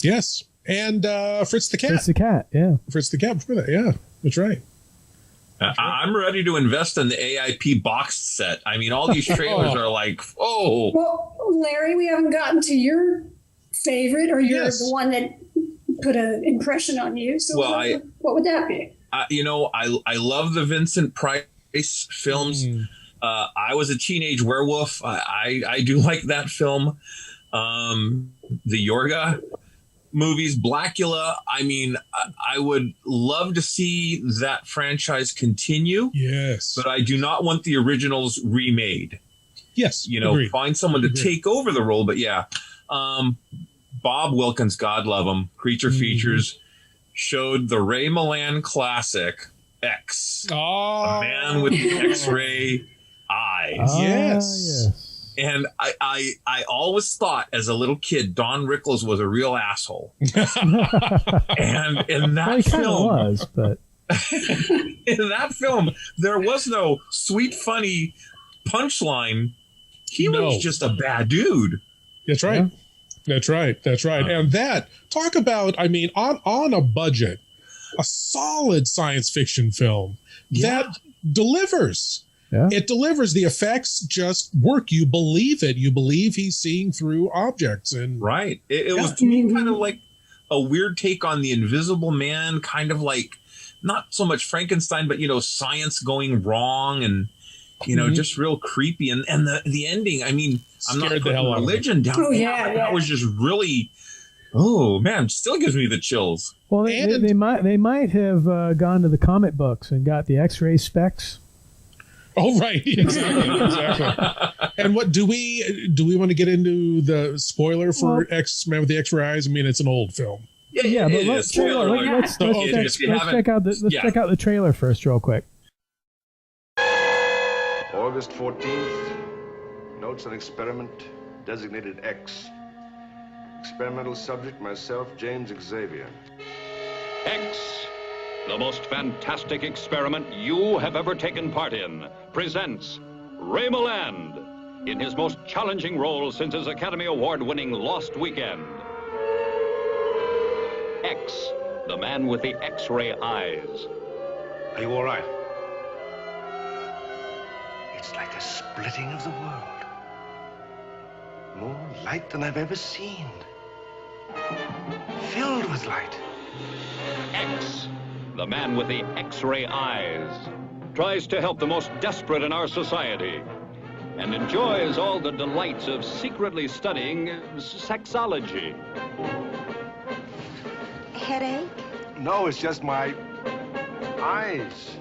Yes, and Fritz the Cat. Fritz the Cat, yeah. Fritz the Cat. Yeah, that's right. I'm ready to invest in the AIP boxed set. I mean, all these trailers are like, oh. Well, Larry, we haven't gotten to your favorite, or you're the one that put an impression on you. So what would that be? I love the Vincent Price films. I was a teenage werewolf. I do like that film. The Yorga movies, Blackula. I mean, I would love to see that franchise continue. Yes. But I do not want the originals remade. Yes. Agreed. Find someone to take over the role. But yeah, Bob Wilkins, God love him, Creature Features, showed the Ray Milland classic, X. A man with the X-ray eyes. Yes. And I always thought as a little kid, Don Rickles was a real asshole. And in that film, was, but in that film, there was no sweet, funny punchline. He was just a bad dude. That's right. Yeah. That's right. And that, talk about, I mean, on a budget, a solid science fiction film that delivers. Yeah. It delivers. The effects just work. You believe it. You believe he's seeing through objects. And It was to me kind of like a weird take on the Invisible Man, kind of like not so much Frankenstein, but science going wrong and just real creepy. And the ending, I mean, I'm not putting religion down. That was just really, oh man, still gives me the chills. Well, they might have gone to the comic books and got the X-ray specs. Oh, right. Exactly. And what do we want to get into the spoiler for X-Man with the X-ray eyes? I mean, it's an old film. Yeah, but let's check out the trailer first real quick. August 14th, notes on experiment designated X. Experimental subject, myself, James Xavier. X, the most fantastic experiment you have ever taken part in, presents Ray Milland in his most challenging role since his Academy Award-winning Lost Weekend. X, the man with the X-ray eyes. Are you all right? It's like a splitting of the world. More light than I've ever seen. Filled with light. X, the man with the X-ray eyes, tries to help the most desperate in our society and enjoys all the delights of secretly studying sexology. Headache? No, it's just my eyes.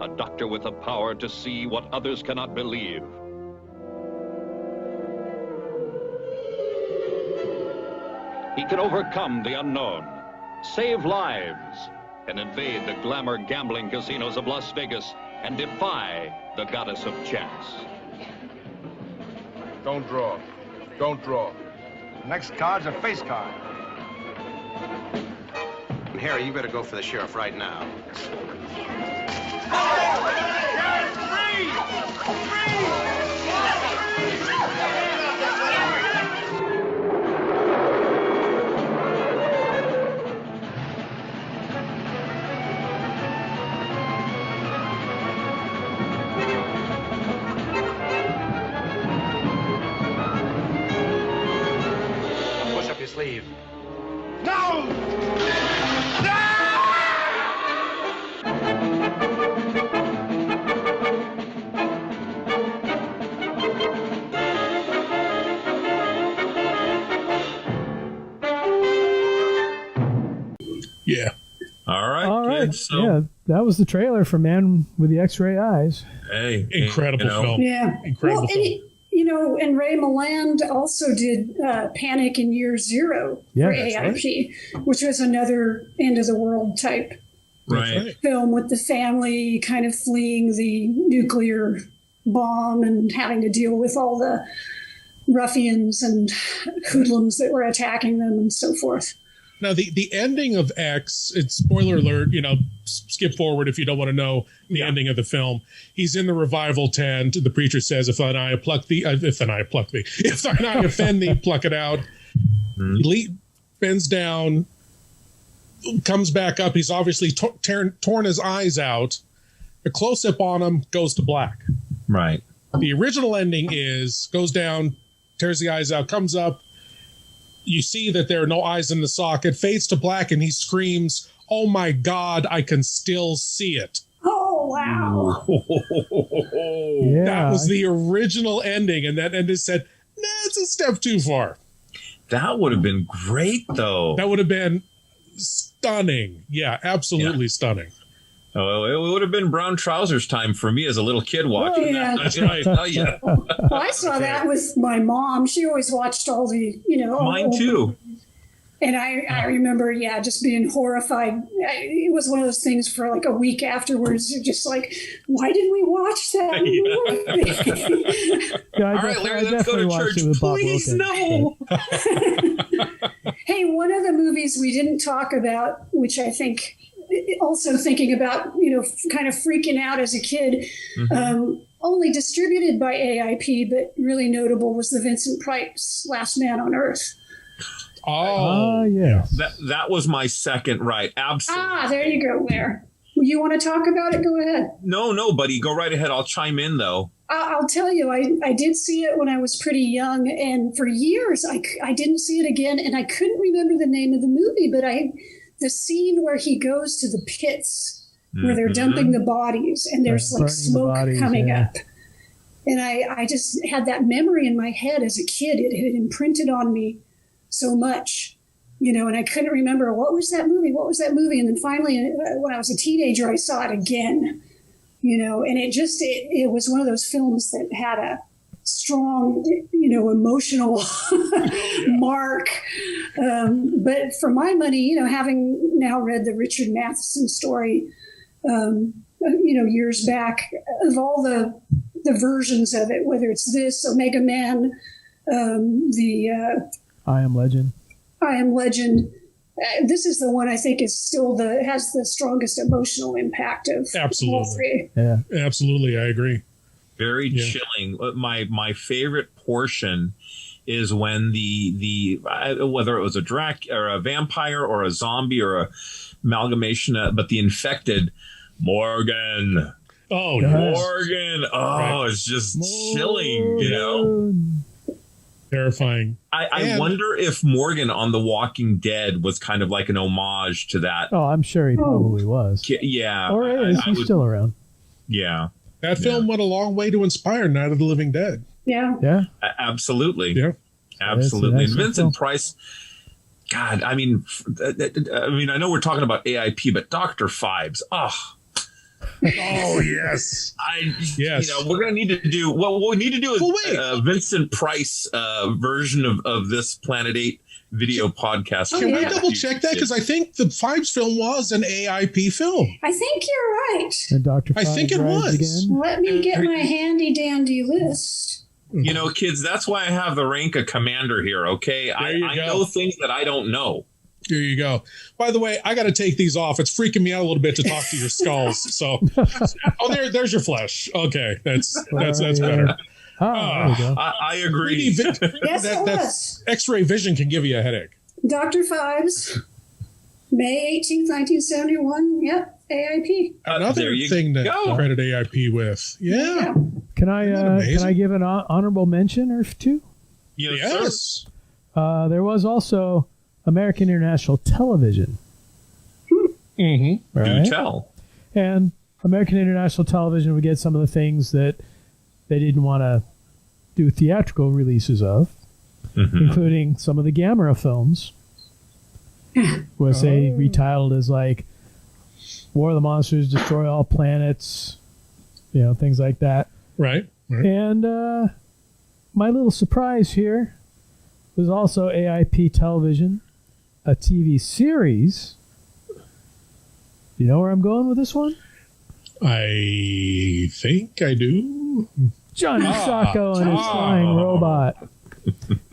A doctor with the power to see what others cannot believe. He can overcome the unknown, save lives, and invade the glamour gambling casinos of Las Vegas and defy the goddess of chance. Don't draw. Don't draw. The next card's a face card. Harry, you better go for the sheriff right now. Push up your sleeve. No! Yeah. All right, kids. So, yeah, that was the trailer for Man with the X-Ray Eyes. Hey, incredible film. Yeah. Incredible film. And Ray Milland also did Panic in Year Zero for AIP, which was another end of the world type film with the family kind of fleeing the nuclear bomb and having to deal with all the ruffians and hoodlums that were attacking them and so forth. Now, the ending of X, it's spoiler alert, skip forward if you don't want to know the ending of the film. He's in the revival tent. The preacher says, if thine eye offend thee, pluck it out. He bends down, comes back up. He's obviously torn his eyes out. A close-up on him goes to black. Right. The original ending goes down, tears the eyes out, comes up. You see that there are no eyes in the socket, fades to black, and he screams, "Oh my God, I can still see it." Oh, wow. Yeah. That was the original ending, and that ending said, nah, it's a step too far. That would have been great, though. That would have been stunning. Yeah, absolutely stunning. Oh, it would have been brown trousers time for me as a little kid watching yeah. that. That's right. I tell you. Well, I saw that with my mom. She always watched all the, Mine too. And I remember, just being horrified. It was one of those things for like a week afterwards. You're just like, why didn't we watch that movie? All right, Larry, let's go to church. Please, no. Hey, one of the movies we didn't talk about, which I think also thinking about, kind of freaking out as a kid, only distributed by AIP, but really notable, was the Vincent Price Last Man on Earth. Oh, yeah. That was my second right. Absolutely. There you go, Blair. You want to talk about it? Go ahead. No, buddy. Go right ahead. I'll chime in, though. I'll tell you, I did see it when I was pretty young, and for years I didn't see it again, and I couldn't remember the name of the movie, but the scene where he goes to the pits where they're dumping the bodies, and there's like smoke coming up. And I just had that memory in my head as a kid. It had imprinted on me so much, and I couldn't remember what was that movie? And then finally, when I was a teenager, I saw it again, and it was one of those films that had a strong, emotional mark. But for my money, having now read the Richard Matheson story, years back, of all the versions of it, whether it's this, Omega Man, I Am Legend. This is the one I think is still has the strongest emotional impact of all three. Yeah, absolutely. I agree. Very chilling. My favorite portion is when whether it was a or a vampire or a zombie or a amalgamation, but the infected Morgan. Oh, Morgan. Oh, right. It's just chilling, you know? Terrifying. I wonder if Morgan on The Walking Dead was kind of like an homage to that. Oh, I'm sure he probably was. Yeah. Or is. He's still around. Yeah. That film went a long way to inspire Night of the Living Dead. Yeah. Yeah. Absolutely. Yeah. Absolutely. And Vincent Price, God, I mean, I know we're talking about AIP, but Dr. Phibes, Oh, yes. You know, we're going to need to do, what we need to do is Vincent Price version of this Planet 8 video podcast. Can we double check that? Because I think the Phibes film was an AIP film. I think you're right. And Dr. I think it was. Again. Let me get my handy dandy list. You know, kids, that's why I have the rank of commander here, okay? I know things that I don't know. There you go. By the way, I got to take these off. It's freaking me out a little bit to talk to your skulls. So, there's your flesh. Okay, that's better. There we go. I agree. Yes, it was. X-ray vision can give you a headache. Dr. Phibes, May 18th, 1971. Yep, AIP. Another thing to credit AIP with. Yeah. Can I give an honorable mention or two? Yes. There was also American International Television. Mm-hmm. Right? Do tell. And American International Television would get some of the things that they didn't want to do theatrical releases of, including some of the Gamera films, was they retitled as like War of the Monsters, Destroy All Planets, you know, things like that. Right. And my little surprise here was also AIP Television, a TV series. You know where I'm going with this one? I think I do. Johnny Sacco and his flying robot.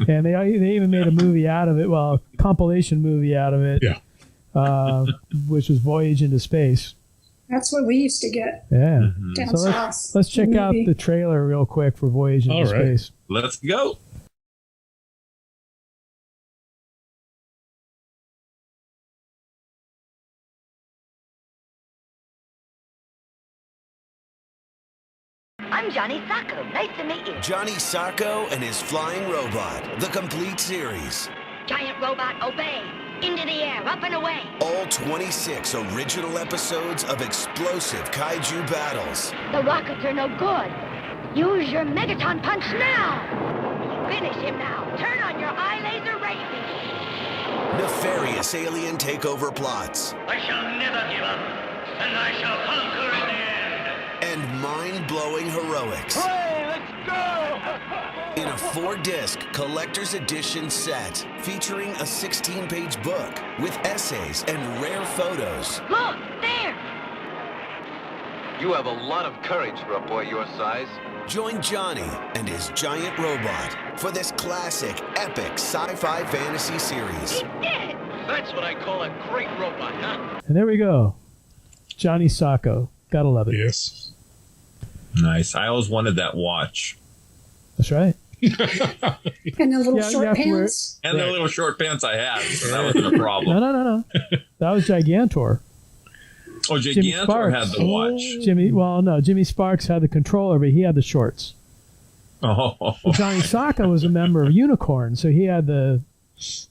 And they even made a movie out of it, well, a compilation movie out of it, which was Voyage into Space. That's what we used to get. Yeah. Down So south. let's check out the trailer real quick for Voyage into Space. Let's go. I'm Johnny Sacco. Nice to meet you. Johnny Sacco and his flying robot, the complete series. Giant robot, obey. Into the air, up and away. All 26 original episodes of explosive kaiju battles. The rockets are no good. Use your Megaton punch now. Finish him now. Turn on your eye laser ray beam. Nefarious alien takeover plots. I shall never give up, and I shall conquer in the end. And mind-blowing heroics. Hooray, let's go! In a 4-disc collector's edition set featuring a 16-page book with essays and rare photos. Look, there! You have a lot of courage for a boy your size. Join Johnny and his giant robot for this classic, epic sci-fi fantasy series. He did it! That's what I call a great robot, huh? And there we go. Johnny Sacco. Gotta love it. Yes. Nice. I always wanted that watch. That's right. And the little short pants. And the little short pants I had. So that wasn't a problem. No. That was Gigantor. Oh, Gigantor had the watch. Jimmy Sparks had the controller, but he had the shorts. Oh. Johnny Sacco was a member of Unicorn, so he had the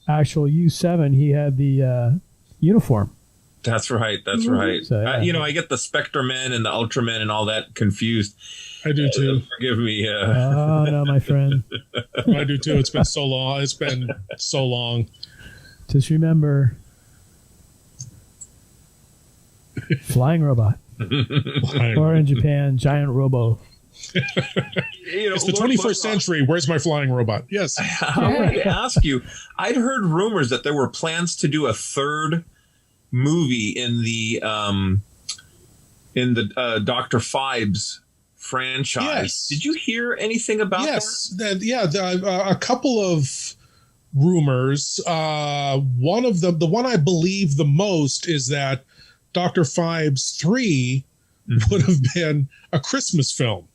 actual U7. He had the uniform. That's right. So, yeah. I get the Spectremen and the Ultramen and all that confused. I do too. Forgive me. Oh, no, my friend. I do too. It's been so long. Just remember, flying robot. Or in Japan, giant robo. It's the 21st century. Where's my flying robot? Yes. I wanted to ask you, I'd heard rumors that there were plans to do a third movie in the Dr. Phibes franchise. Yes. Did you hear anything about that? A couple of rumors. One of them, the one I believe the most, is that Dr. Phibes 3 would have been a Christmas film.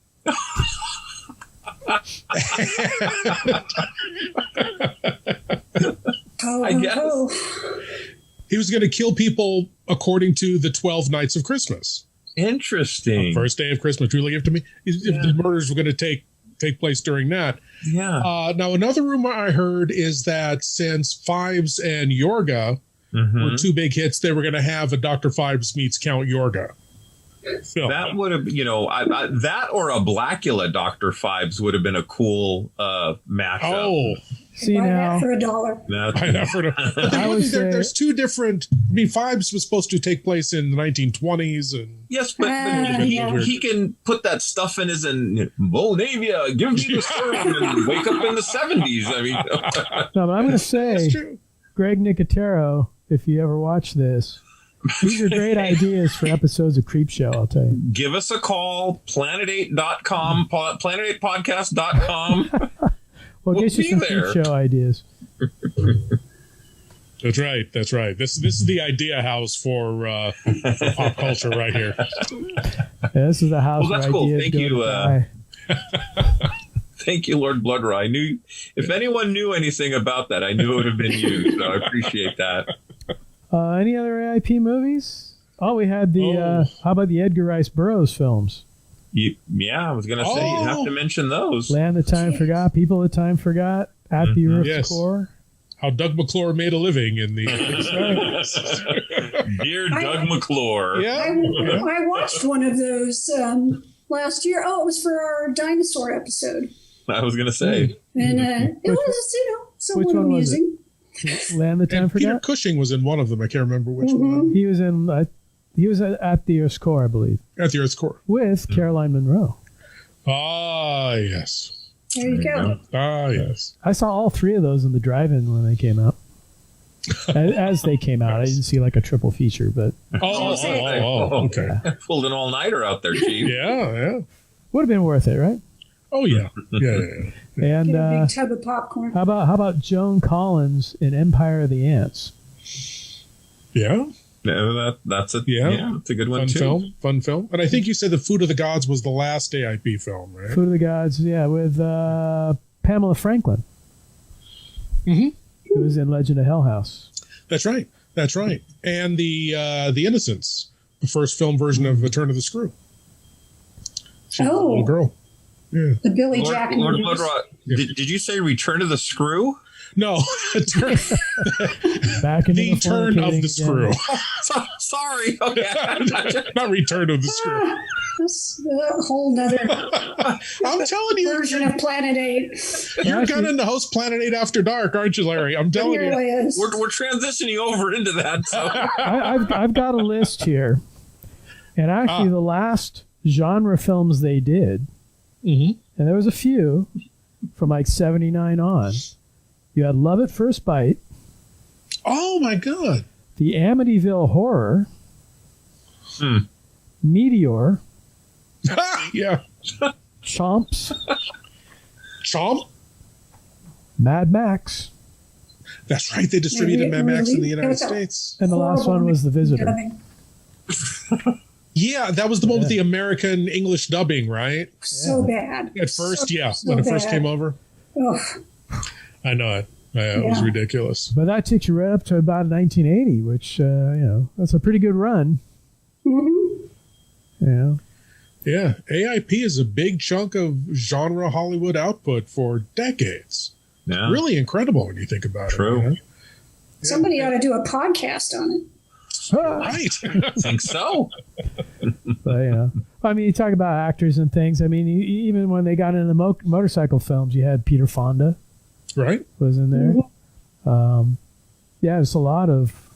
I guess. He was going to kill people according to the 12 Nights of Christmas. Interesting. First day of Christmas, truly give to me. If the murders were going to take place during that. Yeah. Now, another rumor I heard is that since Fives and Yorga were two big hits, they were going to have a Dr. Fives meets Count Yorga film. That would have, that or a Blackula Dr. Fives would have been a cool mashup. Oh, see now for $1. There's two different. I mean, Fives was supposed to take place in the 1920s, and yes, but he can put that stuff in his Moldavia. Give me the serum and wake up in the 70s. I mean, no, but I'm going to say, Greg Nicotero, if you ever watch this. These are great ideas for episodes of Creepshow, I'll tell you. Give us a call, planet8.com, planet8podcast.com. We'll get you some Creepshow ideas. That's right. That's right. This is the idea house for pop culture right here. Yeah, this is the house. Well, that's cool. Thank you. Thank you, Lord Blood-rah. I knew if anyone knew anything about that, I knew it would have been you. So I appreciate that. Any other AIP movies? Oh, we had the, how about the Edgar Rice Burroughs films? Yeah, I was going to say, you'd have to mention those. Land that Time Forgot, People that Time Forgot, At the Earth's Core. How Doug McClure made a living in the... Dear Doug McClure. Yeah. I watched one of those last year. Oh, it was for our dinosaur episode. I was going to say. And it was, somewhat amusing. Land the Time Forgot. Peter Cushing was in one of them. I can't remember which one. He was in. He was at the Earth's Core, I believe. At the Earth's Core with Caroline Munro. Ah, yes. There you go. Ah, yes. I saw all three of those in the drive-in when they came out. As they came out, I didn't see like a triple feature, but okay. Pulled an all-nighter out there, Chief. Yeah. Would have been worth it, right? Oh yeah. And get a big tub of popcorn. How about Joan Collins in Empire of the Ants? Yeah. That's a it's a good one too. Fun film. And I think you said The Food of the Gods was the last AIP film, right? Food of the Gods, with Pamela Franklin. Mm-hmm. Who was in Legend of Hell House. That's right. And the Innocents, the first film version of Return of the Screw. She's a little girl. Yeah. The Billy Jack Lord Blood-rah, did you say Return of the Screw? No. Back into the Turn of the again. Screw. Sorry. Okay. Not Return of the Screw. That's a whole nother I'm telling you, version of Planet 8. You're gunning to host Planet 8 After Dark, aren't you, Larry? I'm telling you. We're transitioning over into that. So. I've got a list here. And actually, the last genre films they did, and there was a few from like 79 on. You had Love at First Bite. Oh, my God. The Amityville Horror. Meteor. Yeah. Chomps. Chomp? Mad Max. That's right. They distributed Mad Max in the United States. And the last one was The Visitor. Yeah, that was the one with the American English dubbing, right? So bad. At first, so when it bad. first came over. Ugh. I know it. It was ridiculous. But that takes you right up to about 1980, which, that's a pretty good run. Mm-hmm. Yeah. AIP is a big chunk of genre Hollywood output for decades. Yeah. Really incredible when you think about it. True. Somebody ought to do a podcast on it. Right. I think so. But, I mean, you talk about actors and things. I mean, even when they got into the motorcycle films, you had Peter Fonda. Right. Was in there. Mm-hmm. There's a lot of,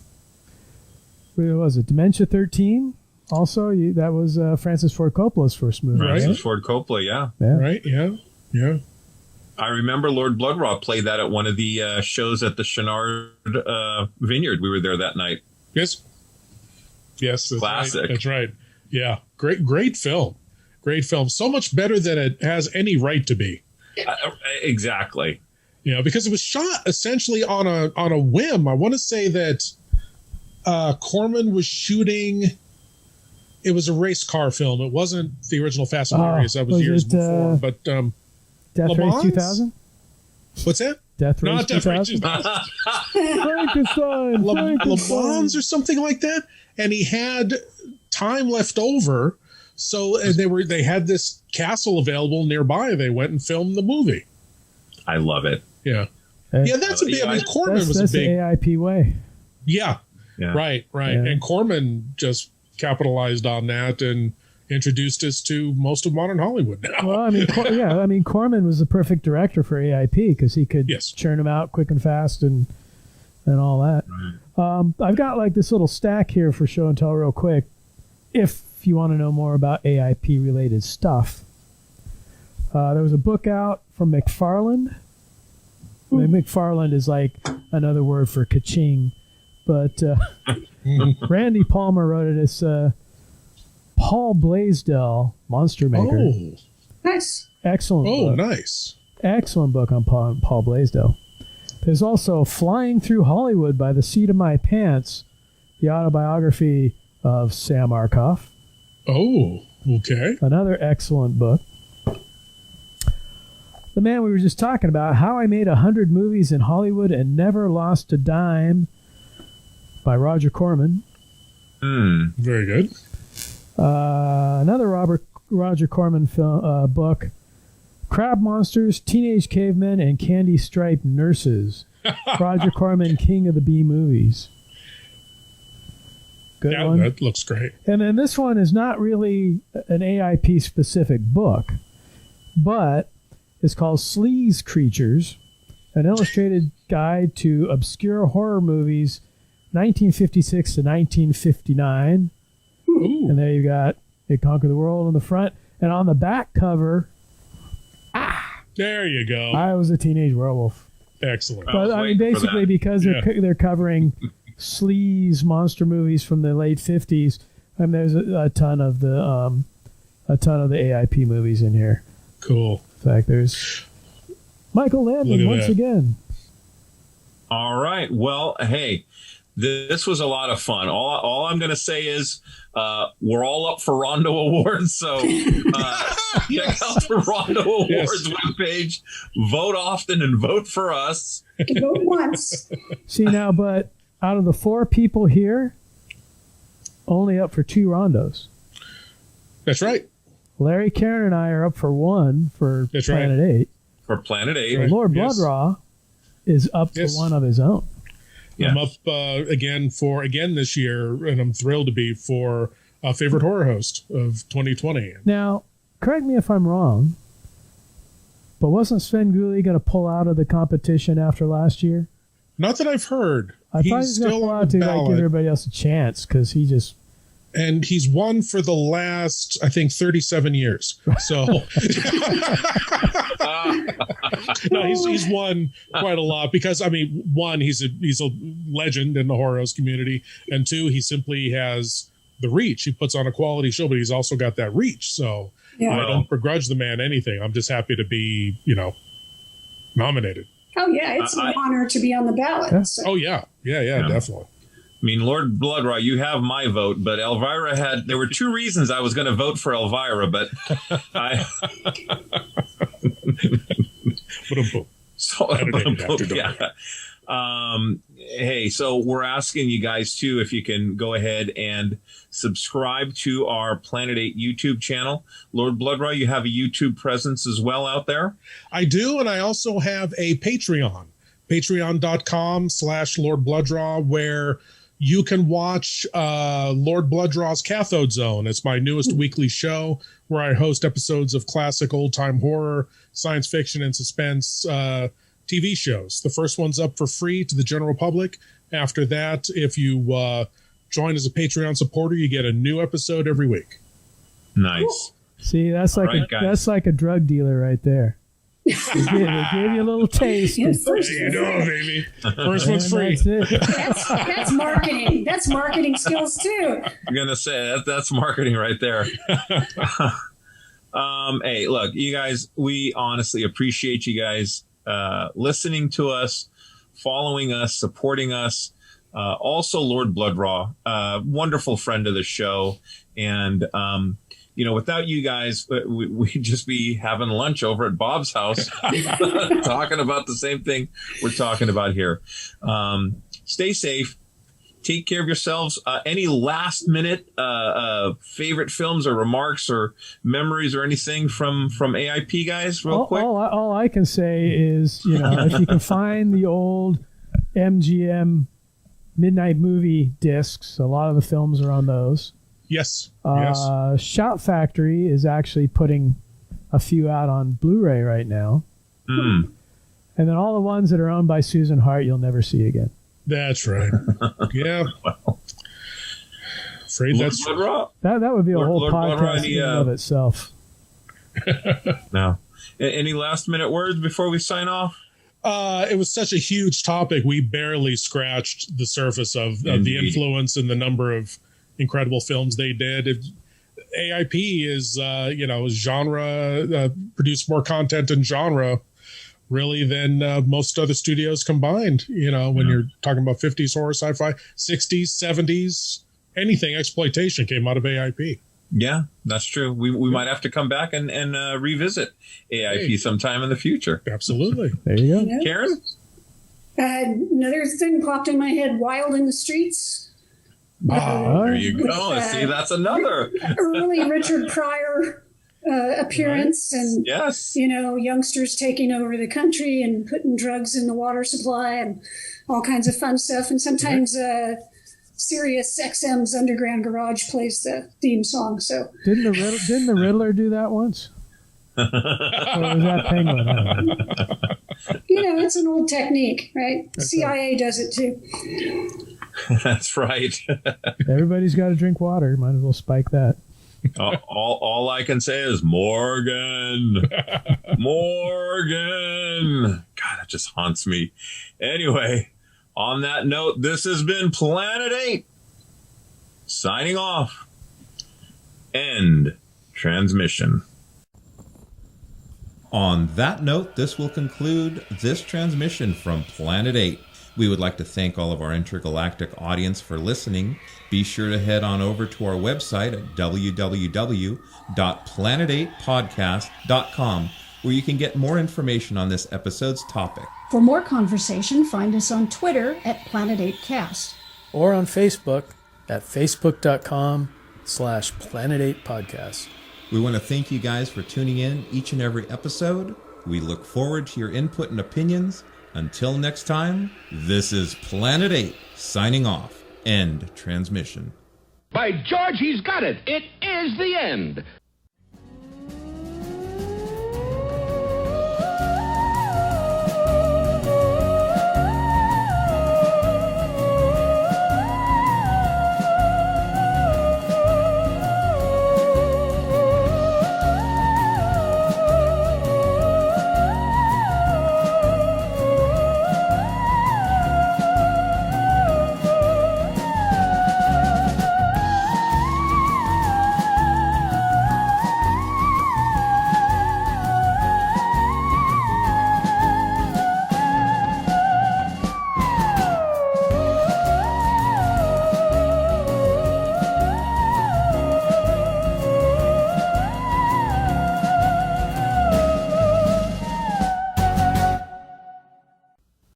what was it, Dementia 13? Also, that was Francis Ford Coppola's first movie. Francis Ford Coppola, yeah. Right, yeah. I remember Lord Blood-rah played that at one of the shows at the Chenard Vineyard. We were there that night. Yes, that's classic. Right. That's right. Yeah, great film. Great film. So much better than it has any right to be. Exactly. Because it was shot essentially on a whim. I want to say that Corman was shooting. It was a race car film. It wasn't the original Fast and Furious. That was years before. But Death Le Race Mans? 2000? What's that? Death Race Not Death Race 2000? 2000. Frankenstein! Le Mans or something like that. And he had time left over. So they had this castle available nearby. They went and filmed the movie. I love it. Yeah. Yeah, that's a big. I mean, Corman was a big. That's the AIP way. Yeah. Right. Yeah. And Corman just capitalized on that and introduced us to most of modern Hollywood now. Well, I mean, Corman was the perfect director for AIP because he could churn them out quick and fast and all that. Right. I've got like this little stack here for show and tell real quick. If you want to know more about AIP related stuff, there was a book out from McFarland. McFarland is like another word for ka-ching, but Randy Palmer wrote it as Paul Blaisdell, Monster Maker. Oh, nice. Excellent book. Nice. Excellent book on Paul Blaisdell. There's also Flying Through Hollywood by the Seat of My Pants, the autobiography of Sam Arkoff. Oh, okay. Another excellent book. The man we were just talking about, How I Made 100 Movies in Hollywood and Never Lost a Dime by Roger Corman. Very good. Another Roger Corman book, Crab Monsters, Teenage Cavemen, and Candy Striped Nurses. Roger Corman, King of the B Movies. Good one. That looks great. And then this one is not really an AIP specific book, but it's called Sleaze Creatures, an illustrated guide to obscure horror movies, 1956 to 1959. Ooh. And there you got It Conquered the World on the front. And on the back cover, there you go. I Was a Teenage Werewolf. Excellent. But I mean, basically, because they're covering sleaze monster movies from the late 50s, I mean, there's a ton of the AIP movies in here. Cool. In fact, there's Michael Landon once again. All right. Well, hey, this was a lot of fun. All I'm going to say is we're all up for Rondo Awards. So check out the Rondo Awards webpage. Vote often and vote for us. Vote once. See now, but out of the 4 people here, only up for 2 Rondos. That's right. Larry, Karen, and I are up for 1 for Planet 8. For Planet 8. Right. Lord Blood-rah is up for 1 of his own. I'm up again this year, and I'm thrilled to be for favorite horror host of 2020. Now, correct me if I'm wrong, but wasn't Sven Gulli going to pull out of the competition after last year? Not that I've heard. I thought he was going to pull out to give everybody else a chance because he just... And he's won for the last, I think, 37 years. So, no, he's won quite a lot because, I mean, 1, he's a legend in the horror host community, and 2, he simply has the reach. He puts on a quality show, but he's also got that reach. So I don't begrudge the man anything. I'm just happy to be, nominated. Oh yeah, it's an honor to be on the ballot. So. Oh yeah, definitely. I mean, Lord Blood-rah, you have my vote, but Elvira there were 2 reasons I was going to vote for Elvira, but hey, so we're asking you guys too, if you can go ahead and subscribe to our Planet 8 YouTube channel. Lord Blood-rah, you have a YouTube presence as well out there? I do, and I also have a Patreon, patreon.com/Lord Blood-rah, where you can watch Lord Blood-rah's Cathode Zone. It's my newest weekly show where I host episodes of classic old-time horror, science fiction, and suspense TV shows. The first one's up for free to the general public. After that, if you join as a Patreon supporter, you get a new episode every week. Nice. See, that's like a drug dealer right there. They gave you a little taste. Yeah, baby. First one's free. That's marketing. That's marketing skills too. I'm gonna say that's marketing right there. Hey, look, you guys, we honestly appreciate you guys listening to us, following us, supporting us. Also, Lord Blood-rah, wonderful friend of the show, and without you guys, we'd just be having lunch over at Bob's house, talking about the same thing we're talking about here. Stay safe. Take care of yourselves. Any last minute favorite films or remarks or memories or anything from AIP, guys, real quick? All I can say is, if you can find the old MGM Midnight Movie discs, a lot of the films are on those. Yes. Shout Factory is actually putting a few out on Blu-ray right now. Mm. And then all the ones that are owned by Susan Hart, you'll never see again. That's right. Yeah. Afraid Lord that's Blood-rah? That would be a whole Lord podcast Blood-rah, in and of itself. No. Any last minute words before we sign off? It was such a huge topic. We barely scratched the surface of the influence and the number of incredible films they did. AIP is, genre, produced more content in genre really than most other studios combined. When you're talking about 50s horror, sci-fi, 60s, 70s, anything exploitation came out of AIP. Yeah, that's true. We might have to come back and revisit AIP sometime in the future. Absolutely. There you go. Yeah. Karen? Another thing popped in my head, Wild in the Streets. There you go. See, that's another. Early Richard Pryor appearance, right. And yes, youngsters taking over the country and putting drugs in the water supply and all kinds of fun stuff. And sometimes Sirius XM's Underground Garage plays the theme song. So didn't the Riddler do that once? Or was that Penguin? I don't know. It's an old technique, right? That's CIA right. Does it too. That's right. Everybody's got to drink water. Might as well spike that. All I can say is Morgan. Morgan. God, that just haunts me. Anyway, on that note, this has been Planet 8. Signing off. End transmission. On that note, this will conclude this transmission from Planet 8. We would like to thank all of our intergalactic audience for listening. Be sure to head on over to our website at www.planet8podcast.com, where you can get more information on this episode's topic. For more conversation, find us on Twitter at Planet8Cast. Or on Facebook at facebook.com/Planet8Podcast. We want to thank you guys for tuning in each and every episode. We look forward to your input and opinions. Until next time, this is Planet 8 signing off. End transmission. By George, he's got it. It is the end.